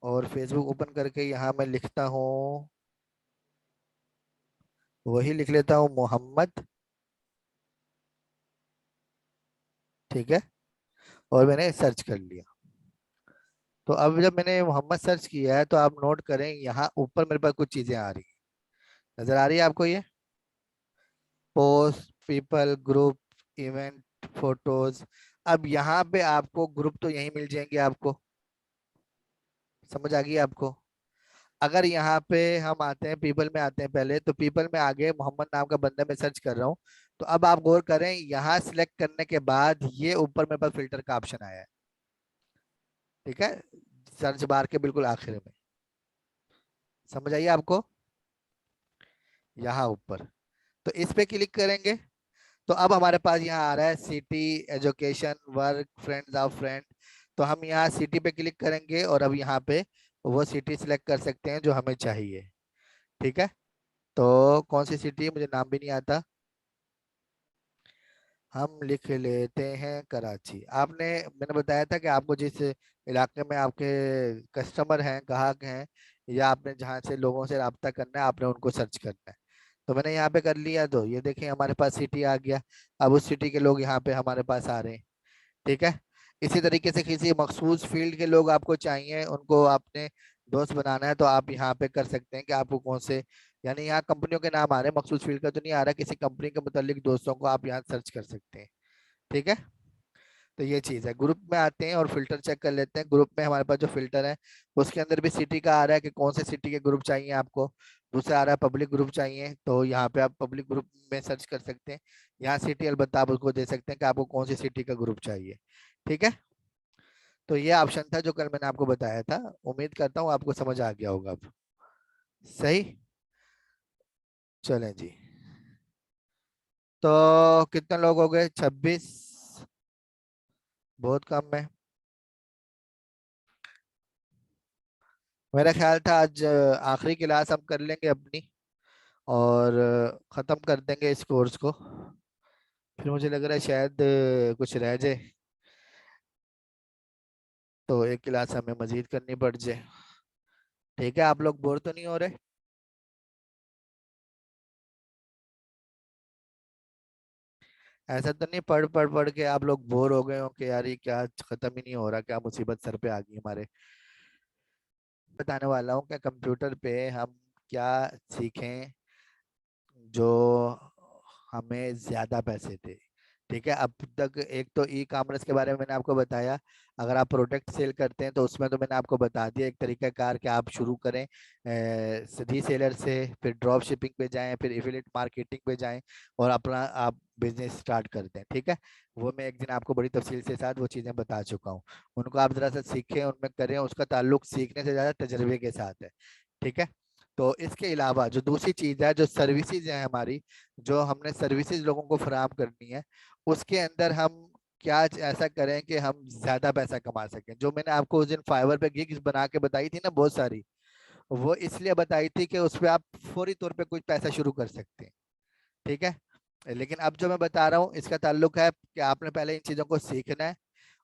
और Facebook open करके यहाँ मैं लिखता हूँ, वही लिख लेता हूँ, मोहम्मद। ठीक है, और मैंने सर्च कर लिया। तो अब जब मैंने मोहम्मद सर्च किया है तो आप नोट करें यहाँ ऊपर मेरे पास कुछ चीजें आ रही हैं। नजर आ रही है आपको ये? Post, people, group, event, photos. अब यहाँ पे आपको ग्रुप तो यहीं मिल जाएंगे आपको। समझ आ गई आपको? अगर यहाँ पे हम आते हैं, पीपल में आते हैं, पहले तो पीपल में आगे मोहम्मद नाम का बंदा मैं सर्च कर रहा हूँ। तो अब आप गौर करें, यहाँ सिलेक्ट करने के बाद ये ऊपर मेरे पास फिल्टर का ऑप्शन आया है। ठीक है, सर्च बार के बिल्कुल आखिर में। समझ आइए आपको? यहाँ ऊपर, तो इस पे क्लिक करेंगे तो अब हमारे पास यहाँ आ रहा है city, education, work, friends of friend. तो हम यहाँ सिटी पे क्लिक करेंगे और अब यहाँ पे वो सिटी सिलेक्ट कर सकते हैं जो हमें चाहिए। ठीक है, तो कौन सी सिटी, मुझे नाम भी नहीं आता, हम लिख लेते हैं कराची। आपने, मैंने बताया था कि आपको जिस इलाके में आपके कस्टमर हैं, ग्राहक हैं, या आपने जहाँ से लोगों से रब्ता करना है, आपने उनको सर्च करना है। तो मैंने यहाँ पे कर लिया, तो ये देखें हमारे पास सिटी आ गया। अब उस सिटी के लोग यहाँ पे हमारे पास आ रहे हैं। ठीक है, इसी तरीके से किसी मखसूस फील्ड के लोग आपको चाहिए, उनको आपने दोस्त बनाना है, तो आप यहाँ पे कर सकते हैं कि आपको कौन से, यानी यहाँ कंपनियों के नाम आ रहे हैं, मखसूस फील्ड का तो नहीं आ रहा, किसी कंपनी के मुतालिक दोस्तों को आप यहाँ सर्च कर सकते हैं। ठीक है, तो ये चीज है। ग्रुप में आते हैं और फिल्टर चेक कर लेते हैं। ग्रुप में हमारे पास जो फिल्टर है उसके अंदर भी सिटी का आ रहा है कि कौन से सिटी के ग्रुप चाहिए आपको। दूसरा आ रहा है पब्लिक ग्रुप चाहिए, तो यहाँ पे आप पब्लिक ग्रुप में सर्च कर सकते हैं। यहाँ सिटी अलबत्ता आप उसको दे सकते हैं कि आपको कौन सी सिटी का ग्रुप चाहिए। ठीक है, तो ये ऑप्शन था जो कल मैंने आपको बताया था। उम्मीद करता हूँ आपको समझ आ गया होगा अब। सही, चलें जी। तो कितने लोग हो गए? 26, बहुत कम है। मेरा ख्याल था आज आखिरी क्लास हम कर लेंगे अपनी, और ख़त्म कर देंगे इस कोर्स को। फिर मुझे लग रहा है शायद कुछ रह जाए, तो एक क्लास हमें मजीद करनी पड़ जाए। ठीक है, आप लोग बोर तो नहीं हो रहे? ऐसा तो नहीं पढ़ पढ़ पढ़ के आप लोग बोर हो गए हो कि यार ये क्या ख़त्म ही नहीं हो रहा, क्या मुसीबत सर पे आ गई हमारे? बताने वाला हूँ कि कंप्यूटर पे हम क्या सीखें जो हमें ज्यादा पैसे दे। ठीक है, अब तक एक तो ई कॉमर्स के बारे में मैंने आपको बताया। अगर आप प्रोडक्ट सेल करते हैं तो उसमें तो मैंने आपको बता दिया एक तरीका कार कि आप शुरू करें रीसेलर से, फिर ड्रॉप शिपिंग पे जाएं, फिर एफिलिएट मार्केटिंग पे जाएं, और अपना आप बिजनेस स्टार्ट कर दें। ठीक है, वो मैं एक दिन आपको बड़ी तफसील के साथ वो चीज़ें बता चुका हूँ। उनको आप जरा सा सीखें, उनमें करें, उसका ताल्लुक सीखने से ज़्यादा तजर्बे के साथ है। ठीक है, तो इसके अलावा जो दूसरी चीज़ है, जो सर्विसेज है हमारी, जो हमने सर्विसेज लोगों को फराहम करनी है, उसके अंदर हम क्या ऐसा करें कि हम ज्यादा पैसा कमा सकें। जो मैंने आपको उस दिन फाइवर पे गिग्स बना के बताई थी ना बहुत सारी, वो इसलिए बताई थी कि उस पर आप फौरी तौर पे कुछ पैसा शुरू कर सकते हैं। ठीक है, लेकिन अब जो मैं बता रहा हूँ इसका ताल्लुक है कि आपने पहले इन चीज़ों को सीखना है,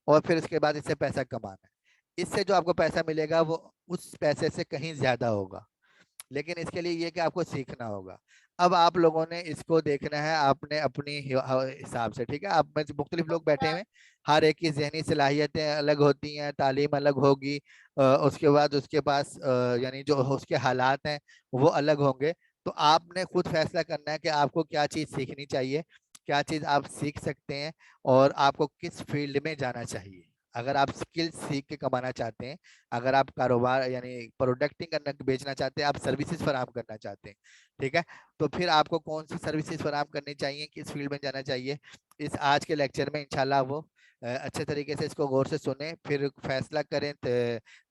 और फिर उसके बाद इससे पैसा कमाना है। इससे जो आपको पैसा मिलेगा वो उस पैसे से कहीं ज्यादा होगा, लेकिन इसके लिए ये कि आपको सीखना होगा। अब आप लोगों ने इसको देखना है आपने अपनी हिसाब से। ठीक है, आप में से मुख्तलिफ लोग बैठे हुए हैं, हर एक की जहनी सलाहियतें अलग होती हैं, तालीम अलग होगी, उसके बाद उसके पास यानी जो उसके हालात हैं वो अलग होंगे। तो आपने खुद फैसला करना है कि आपको क्या चीज़ सीखनी चाहिए, क्या चीज़ आप सीख सकते हैं, और आपको किस फील्ड में जाना चाहिए। अगर आप स्किल सीख के कमाना चाहते हैं, अगर आप कारोबार यानी प्रोडक्टिंग करना, बेचना चाहते हैं, आप सर्विसेज फराहम करना चाहते हैं, ठीक है, तो फिर आपको कौन सी सर्विसेज फराहम करनी चाहिए, किस फील्ड में जाना चाहिए, इस आज के लेक्चर में इंशाल्लाह वो अच्छे तरीके से इसको गौर से सुने, फिर फैसला करें,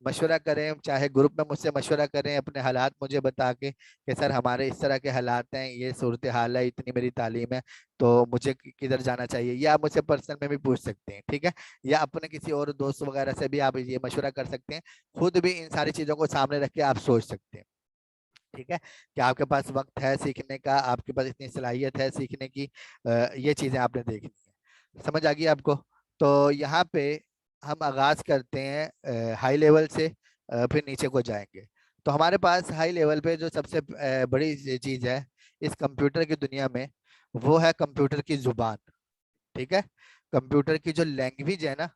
मशवरा करें, चाहे ग्रुप में मुझसे मशवरा करें अपने हालात मुझे बता के कि सर हमारे इस तरह के हालात हैं, ये सूरत हाल है, इतनी मेरी तालीम है, तो मुझे किधर जाना चाहिए। या आप मुझसे पर्सनल में भी पूछ सकते हैं। ठीक है, या अपने किसी और दोस्त वगैरह से भी आप ये मशवरा कर सकते हैं। खुद भी इन सारी चीजों को सामने रख के आप सोच सकते हैं। ठीक है, कि आपके पास वक्त है सीखने का, आपके पास इतनी सलाहियत है सीखने की, ये चीजें आपने देखनी है। समझ आ गई आपको? तो यहाँ पे हम आगाज करते हैं हाई लेवल से, फिर नीचे को जाएंगे। तो हमारे पास हाई लेवल पे जो सबसे बड़ी चीज है इस कंप्यूटर की दुनिया में, वो है कंप्यूटर की जुबान। ठीक है, कंप्यूटर की जो लैंग्वेज है ना,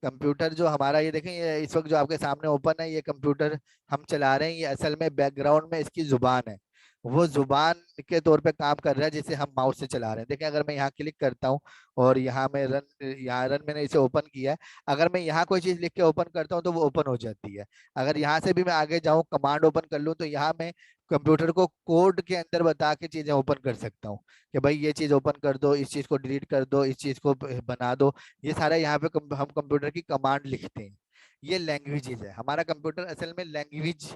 कंप्यूटर जो हमारा, ये देखें, ये इस वक्त जो आपके सामने ओपन है, ये कंप्यूटर हम चला रहे हैं, ये असल में बैकग्राउंड में इसकी जुबान है। वो जुबान के तौर पे काम कर रहा है जिसे हम माउस से चला रहे हैं। देखें, अगर मैं यहाँ क्लिक करता हूँ और यहाँ मैं रन, यहाँ रन मैंने इसे ओपन किया है, अगर मैं यहाँ कोई चीज लिख के ओपन करता हूँ तो वो ओपन हो जाती है। अगर यहाँ से भी मैं आगे जाऊँ, कमांड ओपन कर लूँ, तो यहाँ मैं कंप्यूटर को कोड के अंदर बता के चीजें ओपन कर सकता हूँ कि भाई ये चीज ओपन कर दो, इस चीज को डिलीट कर दो, इस चीज को बना दो। ये सारा यहाँ पे हम कंप्यूटर की कमांड लिखते हैं। ये लैंग्वेजेस है। हमारा कंप्यूटर असल में लैंग्वेज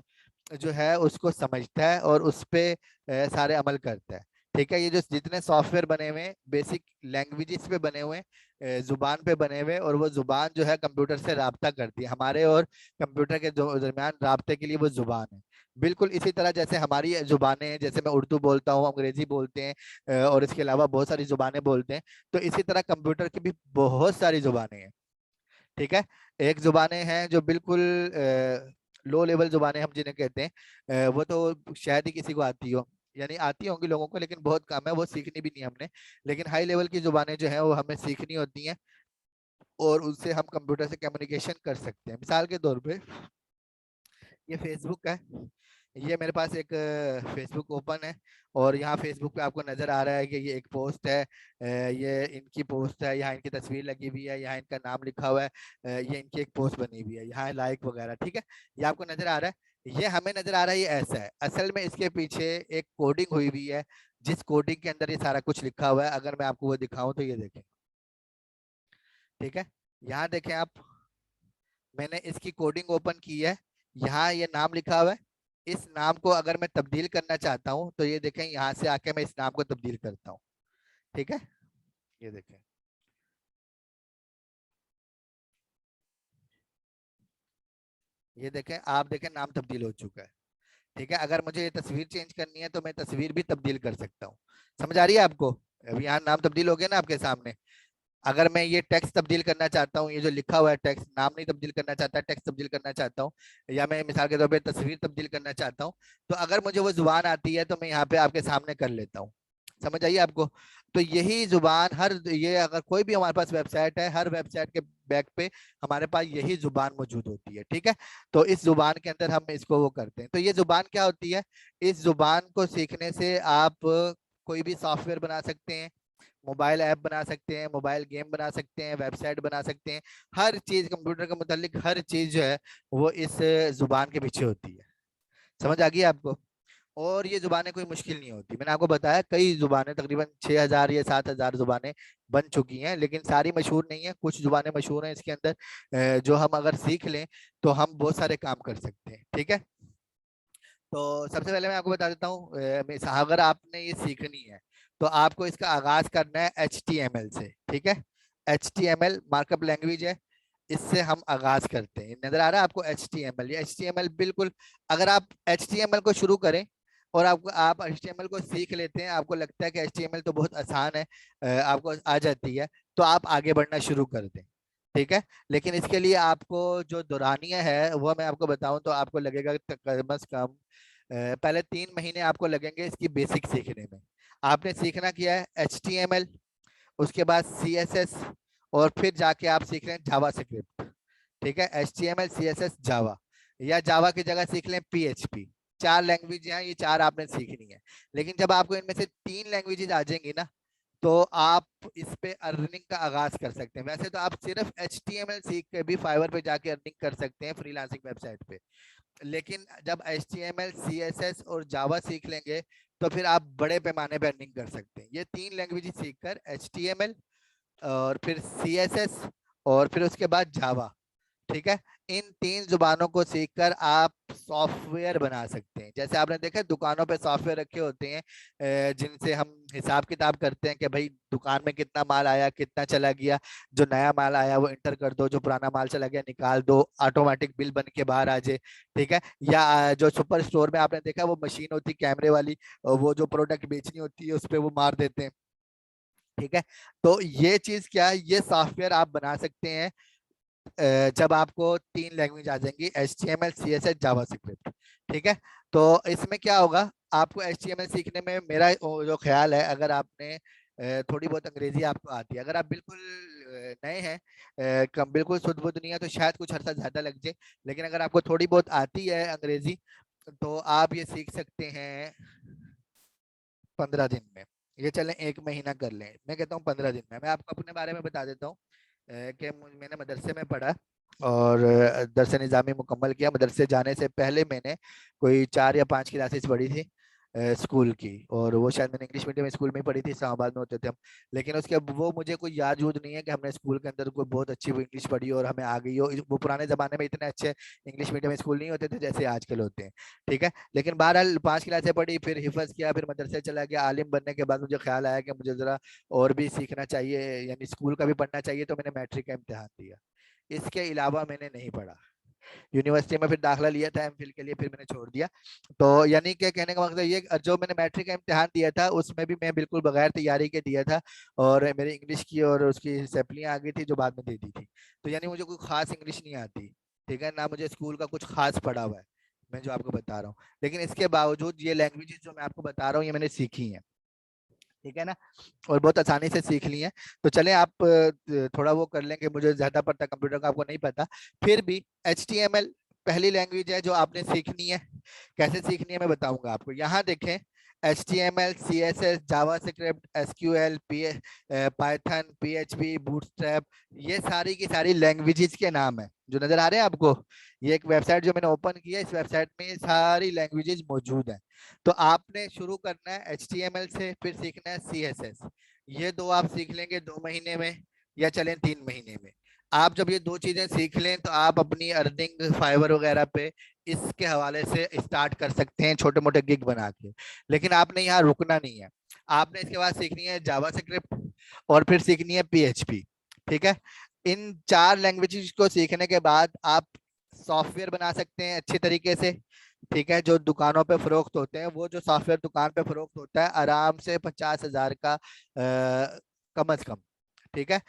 जो है उसको समझता है और उस पे सारे अमल करता है। ठीक है, ये जो जितने सॉफ्टवेयर बने हुए हैं बेसिक लैंग्वेजेस पे बने हुए हैं, जुबान पे बने हुए हैं, और वो जुबान जो है कंप्यूटर से राब्ता करती है। हमारे और कंप्यूटर के दरमियान राब्ते के लिए वो जुबान है। बिल्कुल इसी तरह जैसे हमारी जुबानें हैं, जैसे मैं उर्दू बोलता हूँ, अंग्रेजी बोलते हैं, और इसके अलावा बहुत सारी जुबानें बोलते हैं, तो इसी तरह कंप्यूटर की भी बहुत सारी जुबानें हैं। ठीक है, एक जुबानें हैं जो बिल्कुल लो लेवल जुबानें हम जिन्हें कहते हैं, वो तो शायद ही किसी को आती हो, यानी आती होंगी लोगों को लेकिन बहुत कम है, वो सीखनी भी नहीं हमने। लेकिन हाई लेवल की जुबानें जो है वो हमें सीखनी होती हैं, और उससे हम कंप्यूटर से कम्युनिकेशन कर सकते हैं। मिसाल के तौर पे ये फेसबुक है, ये मेरे पास एक फेसबुक ओपन है, और यहाँ फेसबुक पे आपको नजर आ रहा है कि ये एक पोस्ट है, ये इनकी पोस्ट है, यहाँ इनकी तस्वीर लगी हुई है, यहाँ इनका नाम लिखा हुआ है, ये इनकी एक पोस्ट बनी हुई है, यहाँ लाइक वगैरह। ठीक है, ये आपको नजर आ रहा है, ये हमें नजर आ रहा है, ये ऐसा है। असल में इसके पीछे एक कोडिंग हुई हुई है, जिस कोडिंग के अंदर ये सारा कुछ लिखा हुआ है। अगर मैं आपको वो दिखाऊं तो ये देखें। ठीक है, यहाँ देखें आप, मैंने इसकी कोडिंग ओपन की है, यहाँ ये नाम लिखा हुआ है। इस नाम को अगर मैं तब्दील करना चाहता हूँ तो ये देखें, यहाँ से आके मैं इस नाम को तब्दील करता हूँ। ठीक है, ये देखें, ये देखें, आप देखें नाम तब्दील हो चुका है। ठीक है, अगर मुझे ये तस्वीर चेंज करनी है तो मैं तस्वीर भी तब्दील कर सकता हूँ। समझ आ रही है आपको? अभी यहाँ नाम तब्दील हो गया ना आपके सामने। अगर मैं ये टेक्स्ट तब्दील करना चाहता हूँ, ये जो लिखा हुआ है टेक्स्ट, नाम नहीं तब्दील करना चाहता, टेक्स्ट तब्दील करना चाहता हूँ, या मैं मिसाल के तौर पे तस्वीर तब्दील करना चाहता हूँ, तो अगर मुझे वो जुबान आती है तो मैं यहाँ पे आपके सामने कर लेता हूँ। समझ आइए आपको? तो यही जुबान हर, ये अगर कोई भी हमारे पास वेबसाइट है, हर वेबसाइट के बैक पे हमारे पास यही जुबान मौजूद होती है। ठीक है, तो इस जुबान के अंदर हम इसको वो करते हैं। तो ये जुबान क्या होती है? इस जुबान को सीखने से आप कोई भी सॉफ्टवेयर बना सकते हैं, मोबाइल ऐप बना सकते हैं, मोबाइल गेम बना सकते हैं, वेबसाइट बना सकते हैं। हर चीज कंप्यूटर के मुतालिक, हर चीज जो है वो इस जुबान के पीछे होती है। समझ आ गई आपको? और ये जुबानें कोई मुश्किल नहीं होती। मैंने आपको बताया कई जुबानें, तकरीबन 6,000 या 7,000 जुबानें बन चुकी हैं, लेकिन सारी मशहूर नहीं है। कुछ जुबानें मशहूर हैं इसके अंदर, जो हम अगर सीख लें तो हम बहुत सारे काम कर सकते हैं। ठीक है, तो सबसे पहले मैं आपको बता देता हूँ, अगर आपने ये सीखनी है तो आपको इसका आगाज करना है HTML से। ठीक है, HTML मार्कअप लैंग्वेज है, इससे हम आगाज करते हैं। नजर आ रहा है आपको HTML? ये HTML बिल्कुल, अगर आप HTML को शुरू करें और आप HTML को सीख लेते हैं, आपको लगता है कि HTML तो बहुत आसान है, आपको आ जाती है, तो आप आगे बढ़ना शुरू कर दें। ठीक है, लेकिन इसके लिए आपको जो दौरानिया है वो मैं आपको बताऊं तो आपको लगेगा कम से कम पहले 3 महीने आपको लगेंगे इसकी बेसिक सीखने में। आपने सीखना किया है HTML, उसके बाद CSS, और फिर जाके आप सीख रहे हैं जावा स्क्रिप्ट। ठीक है, HTML, CSS, जावा, या जावा की जगह सीख लें PHP। 4 लैंग्वेज हैं, ये 4 आपने सीखनी है। लेकिन जब आपको इनमें से 3 लैंग्वेजेस आ जाएंगी ना, तो आप इस पे अर्निंग का आगाज कर सकते हैं। वैसे तो आप सिर्फ HTML सीख के भी फाइवर पे जाके अर्निंग कर सकते हैं फ्रीलांसिंग वेबसाइट पे, लेकिन जब HTML, CSS और जावा सीख लेंगे तो फिर आप बड़े पैमाने पर अर्निंग कर सकते हैं। ये 3 लैंग्वेज सीखकर, HTML और फिर CSS और फिर उसके बाद जावा। ठीक है, इन 3 जुबानों को सीखकर आप सॉफ्टवेयर बना सकते हैं। जैसे आपने देखा दुकानों पे सॉफ्टवेयर रखे होते हैं, जिनसे हम हिसाब किताब करते हैं कि भाई दुकान में कितना माल आया, कितना चला गया, जो नया माल आया वो इंटर कर दो, जो पुराना माल चला गया निकाल दो, ऑटोमेटिक बिल बन के बाहर आ जाए। ठीक है, या जो सुपर स्टोर में आपने देखा वो मशीन होती कैमरे वाली, वो जो प्रोडक्ट बेचनी होती है उस पर वो मार देते हैं। ठीक है, तो ये चीज क्या है, ये सॉफ्टवेयर आप बना सकते हैं जब आपको 3 लैंग्वेज आ जाएंगी, HTML, CSS, जावास्क्रिप्ट। ठीक है, तो इसमें क्या होगा, आपको HTML सीखने में मेरा जो ख्याल है, अगर आपने थोड़ी बहुत अंग्रेजी आपको आती है, अगर आप बिल्कुल नए हैं, बिल्कुल शुद्ध बुद्ध नहीं है, तो शायद कुछ अर्सा ज्यादा लग जाए। लेकिन अगर आपको थोड़ी बहुत आती है अंग्रेजी, तो आप ये सीख सकते हैं 15 दिन में। ये चलें 1 महीना कर लें, मैं कहता हूँ 15 दिन में। मैं आपको अपने बारे में बता देता हूँ कि मैंने मदरसे में पढ़ा और दरस निज़ामी मुकम्मल किया। मदरसे जाने से पहले मैंने कोई 4 या 5 क्लासेस पढ़ी थी स्कूल की, और वो शायद मैंने इंग्लिश मीडियम स्कूल में ही पढ़ी थी, इस्लामाबाद में होते थे हम। लेकिन उसके वो मुझे कोई याद यूद नहीं है कि हमने स्कूल के अंदर कोई बहुत अच्छी वो इंग्लिश पढ़ी और हमें आ गई हो। वो पुराने ज़माने में इतने अच्छे इंग्लिश मीडियम स्कूल नहीं होते थे जैसे आजकल होते हैं। ठीक है, लेकिन बहरहाल 5 क्लासें पढ़ी, फिर हिफज किया, फिर मदरसे चला गया। आलिम बनने के बाद मुझे ख्याल आया कि मुझे ज़रा और भी सीखना चाहिए, यानी स्कूल का भी पढ़ना चाहिए, तो मैंने मैट्रिक का इम्तिहान दिया। इसके अलावा मैंने नहीं पढ़ा। यूनिवर्सिटी में फिर दाखिला लिया था एमफिल के लिए, फिर मैंने छोड़ दिया। तो यानी कि कहने का मतलब ये, जो मैंने मैट्रिक का इम्तिहान दिया था उसमें भी मैं बिल्कुल बगैर तैयारी के दिया था, और मेरी इंग्लिश की और उसकी सैप्लियाँ आ गई थी जो बाद में दे दी थी। तो यानी मुझे कोई खास इंग्लिश नहीं आती, ठीक है ना, मुझे स्कूल का कुछ खास पढ़ा हुआ है, मैं जो आपको बता रहा हूँ। लेकिन इसके बावजूद ये लैंग्वेजेस जो मैं आपको बता रहा हूँ, ये मैंने सीखी हैं। ठीक है ना, और बहुत आसानी से सीख ली है। तो चलें, आप थोड़ा वो कर लेंगे, मुझे ज्यादा पता कंप्यूटर का आपको नहीं पता। फिर भी HTML पहली लैंग्वेज है जो आपने सीखनी है। कैसे सीखनी है मैं बताऊंगा आपको। यहाँ देखें, HTML, CSS, JavaScript, SQL, Python, PHP, bootstrap, ये सारी की सारी लैंग्वेजेस के नाम है जो नजर आ रहे हैं आपको। ये एक वेबसाइट जो मैंने ओपन की है, इस वेबसाइट में ये सारी लैंग्वेजेस मौजूद हैं। तो आपने शुरू करना है HTML से, फिर सीखना है CSS। ये दो आप सीख लेंगे 2 महीने में, या चलें 3 महीने में। आप जब ये दो चीजें सीख लें तो आप अपनी अर्निंग फाइवर वगैरह पे इसके हवाले से स्टार्ट कर सकते हैं, छोटे मोटे गिग बना के। लेकिन आपने यहाँ रुकना नहीं है। आपने इसके बाद सीखनी है जावास्क्रिप्ट, और फिर सीखनी है PHP। ठीक है, इन 4 लैंग्वेजेस को सीखने के बाद आप सॉफ्टवेयर बना सकते हैं अच्छे तरीके से। ठीक है, जो दुकानों पे फरोख्त होते हैं, वो जो सॉफ्टवेयर दुकान पे फरोख्त होता है आराम से 50,000 का कम अज कम। ठीक है,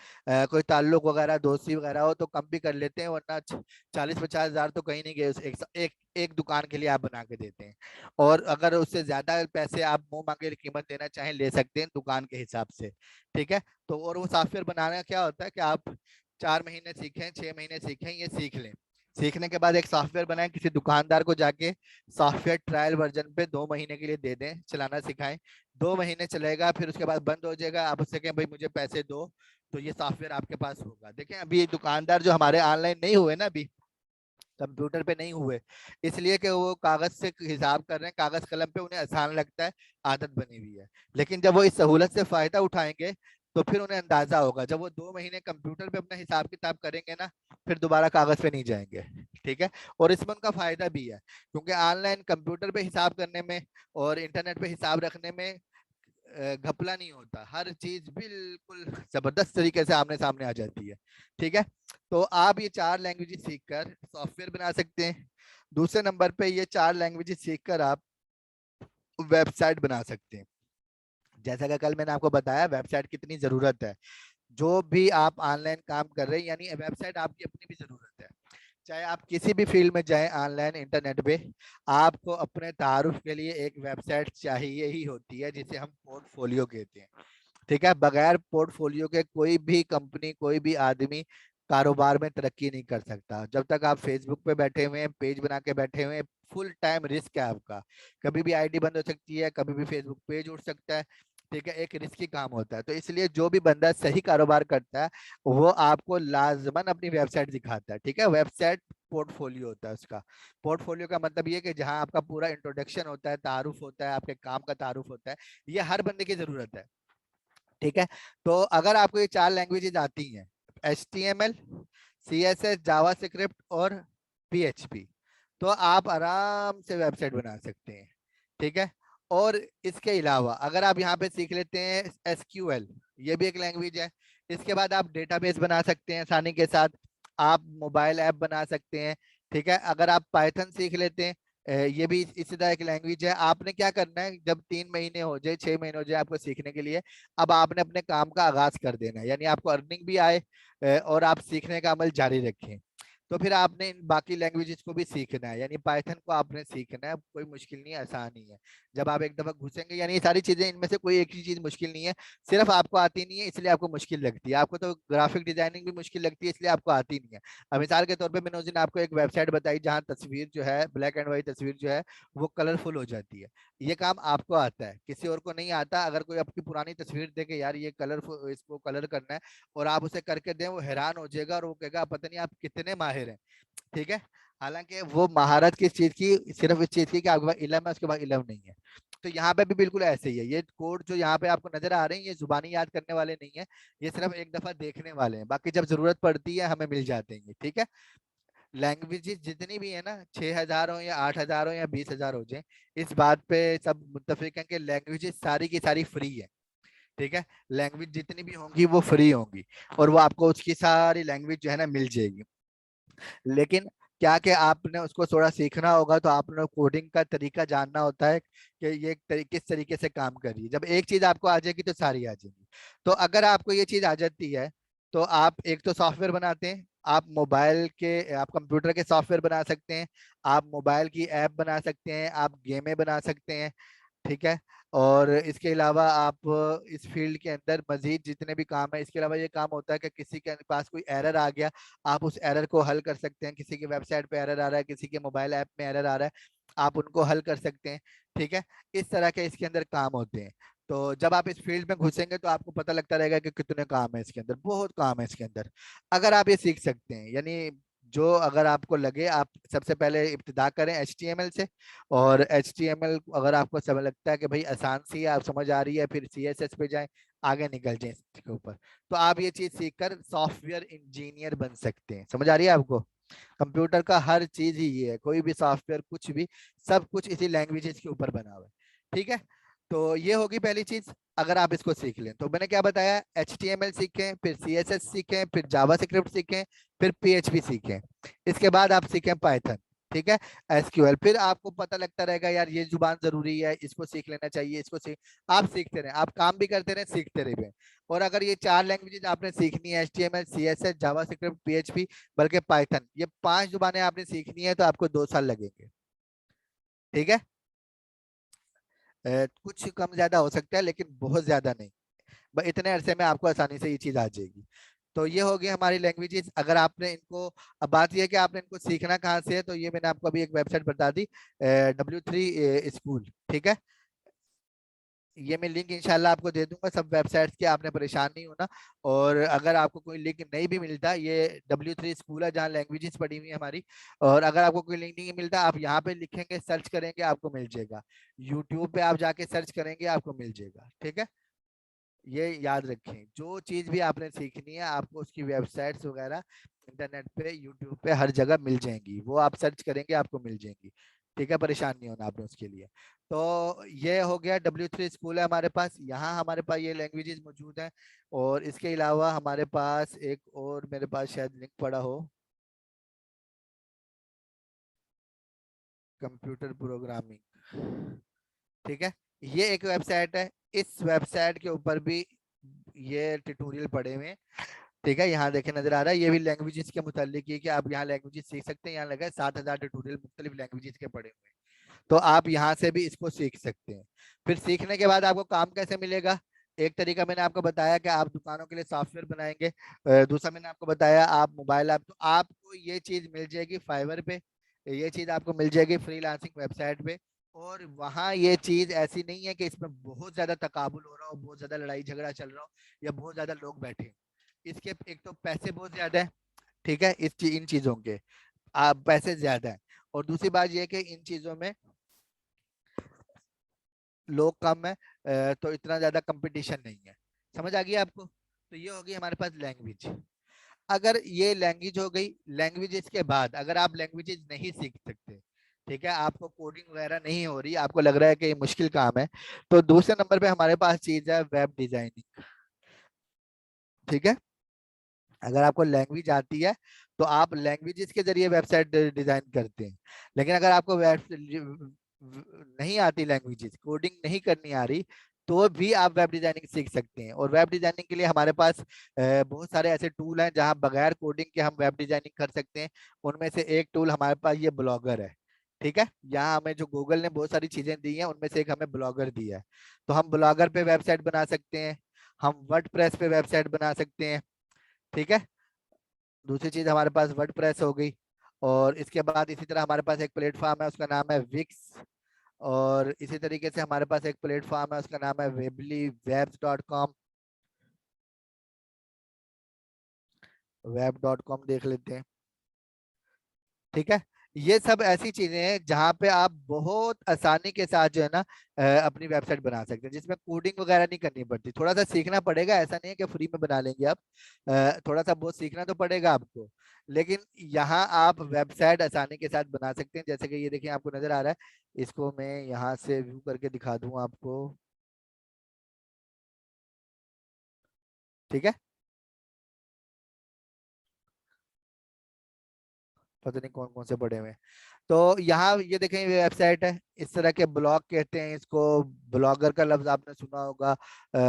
कोई ताल्लुक वगैरह दोस्ती वगैरह हो तो कम भी कर लेते हैं, वरना 40-50 हजार तो कहीं नहीं गए एक दुकान के लिए आप बना के देते हैं। और अगर उससे ज्यादा पैसे आप मुंह मांगे कीमत देना चाहें, ले सकते हैं दुकान के हिसाब से। ठीक है, तो और वो सॉफ्टवेयर बनाना क्या होता है कि आप 4 महीने सीखें, 6 महीने सीखें, ये सीख लें। सीखने के बाद एक सॉफ्टवेयर बनाएं, किसी दुकानदार को जाके सॉफ्टवेयर ट्रायल वर्जन पे 2 महीने के लिए दे दें, चलाना सिखाएं। 2 महीने चलेगा, फिर उसके बाद बंद हो जाएगा, आप उससे कहें भाई मुझे पैसे दो, तो ये सॉफ्टवेयर आपके पास होगा। देखें, अभी ये दुकानदार जो हमारे ऑनलाइन नहीं हुए ना, अभी कंप्यूटर पे नहीं हुए, इसलिए कि वो कागज से हिसाब कर रहे हैं, कागज कलम पे उन्हें आसान लगता है, आदत बनी हुई है। लेकिन जब वो इस सहूलत से फायदा उठाएंगे तो फिर उन्हें अंदाजा होगा, जब वो 2 महीने कंप्यूटर पे अपना हिसाब किताब करेंगे ना, फिर दोबारा कागज पे नहीं जाएंगे। ठीक है, और इसमें उनका फायदा भी है, क्योंकि ऑनलाइन कंप्यूटर पे हिसाब करने में और इंटरनेट पे हिसाब रखने में घपला नहीं होता, हर चीज बिल्कुल जबरदस्त तरीके से आमने सामने आ जाती है। ठीक है, तो आप ये 4 लैंग्वेजेस सीखकर सॉफ्टवेयर बना सकते हैं। दूसरे नंबर पे ये 4 लैंग्वेजेस सीखकर आप वेबसाइट बना सकते हैं। जैसा कि कल मैंने आपको बताया वेबसाइट कितनी जरूरत है। जो भी आप ऑनलाइन काम कर रहे हैं, यानी वेबसाइट आपकी अपनी भी जरूरत है। चाहे आप किसी भी फील्ड में जाएं ऑनलाइन इंटरनेट पे, आपको अपने तारुफ के लिए एक वेबसाइट चाहिए ही होती है, जिसे हम पोर्टफोलियो कहते हैं। ठीक है, बगैर पोर्टफोलियो के कोई भी कंपनी, कोई भी आदमी कारोबार में तरक्की नहीं कर सकता। जब तक आप फेसबुक पे बैठे हुए हैं, पेज बना के बैठे हुए हैं, फुल टाइम रिस्क है आपका। कभी भी आईडी बंद हो सकती है, कभी भी फेसबुक पेज उठ सकता है। ठीक है, एक रिस्की काम होता है। तो इसलिए जो भी बंदा सही कारोबार करता है, वो आपको लाजमन अपनी वेबसाइट दिखाता है। ठीक है, वेबसाइट पोर्टफोलियो होता है उसका। पोर्टफोलियो का मतलब ये कि जहां आपका पूरा इंट्रोडक्शन होता है, तारुफ होता है, आपके काम का तारुफ होता है। ये हर बंदे की जरूरत है। ठीक है, तो अगर आपको ये 4 लैंग्वेजेज आती हैं, HTML, CSS, जावास्क्रिप्ट और PHP, तो आप आराम से वेबसाइट बना सकते हैं। ठीक है, और इसके अलावा अगर आप यहाँ पे सीख लेते हैं SQL, ये भी एक लैंग्वेज है। इसके बाद आप डेटाबेस बना सकते हैं आसानी के साथ, आप मोबाइल ऐप बना सकते हैं। ठीक है, अगर आप पाइथन सीख लेते हैं ये भी इसी तरह की लैंग्वेज है। आपने क्या करना है, जब 3 महीने हो जाए, 6 महीने हो जाए आपको सीखने के लिए, अब आपने अपने काम का आगाज कर देना है, यानी आपको अर्निंग भी आए और आप सीखने का अमल जारी रखें। तो फिर आपने इन बाकी लैंग्वेजेस को भी सीखना है, यानी पाइथन को आपने सीखना है, कोई मुश्किल नहीं है, आसान ही है। जब आप एक दफा घुसेंगे, यानी ये सारी चीजें, इनमें से कोई एक ही चीज मुश्किल नहीं है, सिर्फ आपको आती नहीं है इसलिए आपको मुश्किल लगती है। आपको तो ग्राफिक डिजाइनिंग भी मुश्किल लगती है इसलिए आपको आती नहीं है। अब मिसाल के तौर पे मैंने उस दिन आपको एक वेबसाइट बताई जहां तस्वीर जो है, ब्लैक एंड व्हाइट तस्वीर जो है वो कलरफुल हो जाती है। ये काम आपको आता है, किसी और को नहीं आता। अगर कोई आपकी पुरानी तस्वीर देखे, यार ये कलरफुल, इसको कलर करना है, और आप उसे करके दें, वो हैरान हो जाएगा और वो कहेगा पता नहीं आप कितने माहिर हैं। ठीक है। हालांकि वो महारत किस चीज की, सिर्फ इस चीज की कि आपके पास इल्म है, उसके बाद इल्म नहीं है। तो यहाँ पे भी बिल्कुल ऐसे ही है। ये कोड जो यहाँ पे आपको नजर आ रहे हैं, ये जुबानी याद करने वाले नहीं है, ये सिर्फ एक दफा देखने वाले हैं, बाकी जब जरूरत पड़ती है हमें मिल जाते हैं ये। ठीक है। लैंग्वेजेस जितनी भी है ना, 6,000 हो या 8,000 हो या 20,000 हो जाए, इस बात पे सब मुत्तफिक हैं कि लैंग्वेजेस सारी की सारी फ्री है। ठीक है। लैंग्वेज जितनी भी होंगी वो फ्री होंगी, और वो आपको उसकी सारी लैंग्वेज जो है ना मिल जाएगी। लेकिन क्या कि आपने उसको थोड़ा सीखना होगा, तो आपने कोडिंग का तरीका जानना होता है कि ये किस तरीके से काम कर रही है। जब एक चीज आपको आ जाएगी तो सारी आ जाएगी। तो अगर आपको ये चीज आ जाती है, तो आप एक तो सॉफ्टवेयर बनाते हैं, आप मोबाइल के, आप कंप्यूटर के सॉफ्टवेयर बना सकते हैं, आप मोबाइल की ऐप बना सकते हैं, आप गेमें बना सकते हैं। ठीक है। और इसके अलावा आप इस फील्ड के अंदर मजीद जितने भी काम है, इसके अलावा ये काम होता है कि किसी के पास कोई एरर आ गया, आप उस एरर को हल कर सकते हैं। किसी की वेबसाइट पे एरर आ रहा है, किसी के मोबाइल ऐप में एरर आ रहा है, आप उनको हल कर सकते हैं। ठीक है। इस तरह के इसके अंदर काम होते हैं। तो जब आप इस फील्ड में घुसेंगे तो आपको पता लगता रहेगा कि कितने काम है इसके अंदर, बहुत काम है इसके अंदर। अगर आप ये सीख सकते हैं, यानी जो, अगर आपको लगे, आप सबसे पहले इब्तिदा करें HTML से। और HTML अगर आपको समझ लगता है कि भाई आसान सी है, आप समझ आ रही है, फिर CSS पे जाएं, आगे निकल जाएं इसके ऊपर। तो आप ये चीज सीखकर सॉफ्टवेयर इंजीनियर बन सकते हैं। समझ आ रही है आपको? कंप्यूटर का हर चीज ही ये है, कोई भी सॉफ्टवेयर, कुछ भी, सब कुछ इसी लैंग्वेजेस के ऊपर बना हुआ है। ठीक है। तो ये होगी पहली चीज। अगर आप इसको सीख लें, तो मैंने क्या बताया, HTML सीखें, फिर CSS सीखें, फिर जावा स्क्रिप्ट सीखें, फिर PHP सीखें, इसके बाद आप सीखें पाइथन। ठीक है। SQL, फिर आपको पता लगता रहेगा यार ये जुबान जरूरी है, इसको सीख लेना चाहिए, इसको सीख, आप सीखते रहे, आप काम भी करते रहे, सीखते रहे। और अगर ये 4 लैंग्वेजेस आपने सीखनी है, HTML, CSS, जावा स्क्रिप्ट, PHP, बल्कि पाइथन, ये 5 जुबानें आपने सीखनी है, तो आपको 2 साल लगेंगे। ठीक है। कुछ कम ज्यादा हो सकता है लेकिन बहुत ज्यादा नहीं। इतने अरसे में आपको आसानी से ये चीज आ जाएगी। तो ये हो गई हमारी लैंग्वेजेस। अगर आपने इनको, अब बात ये है कि आपने इनको सीखना कहाँ से है, तो ये मैंने आपको अभी एक वेबसाइट बता दी, W3 स्कूल। ठीक है। ये मैं लिंक इंशाल्लाह आपको दे दूंगा, सब वेबसाइट्स के, आपने परेशान नहीं होना। और अगर आपको कोई लिंक नहीं भी मिलता, ये W3 स्कूल है जहाँ लैंग्वेजेस पढ़ी हुई है हमारी। और अगर आपको कोई लिंक नहीं मिलता, आप यहाँ पे लिखेंगे, सर्च करेंगे, आपको मिल जाएगा। यूट्यूब पे आप जाके सर्च करेंगे, आपको मिल जाएगा। ठीक है। ये याद रखें, जो चीज भी आपने सीखनी है, आपको उसकी वेबसाइट्स वगैरह इंटरनेट पे, यूट्यूब पे, हर जगह मिल जाएंगी, वो आप सर्च करेंगे आपको मिल जाएंगी। ठीक है। परेशान नहीं होना आपने उसके लिए। तो ये हो गया, W3 स्कूल है हमारे पास, यहाँ हमारे पास ये लैंग्वेजेस मौजूद हैं। और इसके अलावा हमारे पास एक और, मेरे पास शायद लिंक पड़ा हो, कंप्यूटर प्रोग्रामिंग। ठीक है। ये एक वेबसाइट है, इस वेबसाइट के ऊपर भी ये ट्यूटोरियल पड़े हुए हैं। ठीक है। यहाँ देखे नजर आ रहा है, ये भी लैंग्वेजेस के मुतालिक है कि आप यहाँ लैंग्वेजेस सीख सकते हैं। यहाँ लगा है 7,000 ट्यूटोरियल मुख्तलिफ लैंग्वेजेस के पड़े हुए हैं, तो आप यहाँ से भी इसको सीख सकते हैं। फिर सीखने के बाद आपको काम कैसे मिलेगा? एक तरीका मैंने आपको बताया कि आप दुकानों के लिए सॉफ्टवेयर बनाएंगे। दूसरा मैंने आपको बताया आप मोबाइल ऐप, तो आपको ये चीज मिल जाएगी फाइवर पे, ये चीज आपको मिल जाएगी फ्रीलांसिंग वेबसाइट पे। और वहाँ ये चीज ऐसी नहीं है कि इसमें बहुत ज्यादा तकाबुल हो रहा हो, बहुत ज्यादा लड़ाई झगड़ा चल रहा हो, या बहुत ज्यादा लोग बैठे हैं। इसके एक तो पैसे बहुत ज्यादा है। ठीक है। इन चीजों के आप पैसे ज्यादा है। और दूसरी बात यह है कि इन चीजों में लोग कम है, तो इतना ज्यादा कंपटीशन नहीं है। समझ आ गई आपको? तो ये होगी हमारे पास लैंग्वेज। अगर ये लैंग्वेज हो गई, लैंग्वेजेस के बाद अगर आप लैंग्वेजेस नहीं सीख सकते, ठीक है, आपको कोडिंग वगैरह नहीं हो रही, आपको लग रहा है कि ये मुश्किल काम है, तो दूसरे नंबर पे हमारे पास चीज है वेब डिजाइनिंग। ठीक है। अगर आपको लैंग्वेज आती है, तो आप लैंग्वेजेस के जरिए वेबसाइट डिजाइन करते हैं। लेकिन अगर आपको वेब नहीं आती, लैंग्वेजेस कोडिंग नहीं करनी आ रही, तो भी आप वेब डिजाइनिंग सीख सकते हैं। और वेब डिजाइनिंग के लिए हमारे पास बहुत सारे ऐसे टूल हैं जहां बगैर कोडिंग के हम वेब डिजाइनिंग कर सकते हैं। उनमें से एक टूल हमारे पास ये ब्लॉगर है। ठीक है, यहाँ हमें जो गूगल ने बहुत सारी चीजें दी हैं, उनमें से एक हमें ब्लॉगर दिया है। तो हम ब्लॉगर पे वेबसाइट बना सकते हैं, हम वर्डप्रेस पे वेबसाइट बना सकते हैं। ठीक है, दूसरी चीज हमारे पास वर्डप्रेस हो गई। और इसके बाद इसी तरह हमारे पास एक प्लेटफॉर्म है, उसका नाम है विक्स। और इसी तरीके से हमारे पास एक प्लेटफॉर्म है, उसका नाम है वेबली वेब्स.com। वेब.com देख लेते हैं। ठीक है, ये सब ऐसी चीजें हैं जहां पे आप बहुत आसानी के साथ जो है ना अपनी वेबसाइट बना सकते हैं, जिसमें कोडिंग वगैरह नहीं करनी पड़ती। थोड़ा सा सीखना पड़ेगा, ऐसा नहीं है कि फ्री में बना लेंगे आप। थोड़ा सा बहुत सीखना तो पड़ेगा आपको। लेकिन यहाँ आप वेबसाइट आसानी के साथ बना सकते हैं। जैसे कि ये देखिए, आपको नजर आ रहा है, इसको मैं यहाँ से व्यू करके दिखा दूं आपको। ठीक है, पता नहीं कौन कौन से पड़े हुए हैं। तो यहाँ ये देखें, ये वेबसाइट है, इस तरह के ब्लॉग कहते हैं इसको। ब्लॉगर का लफ्ज आपने सुना होगा।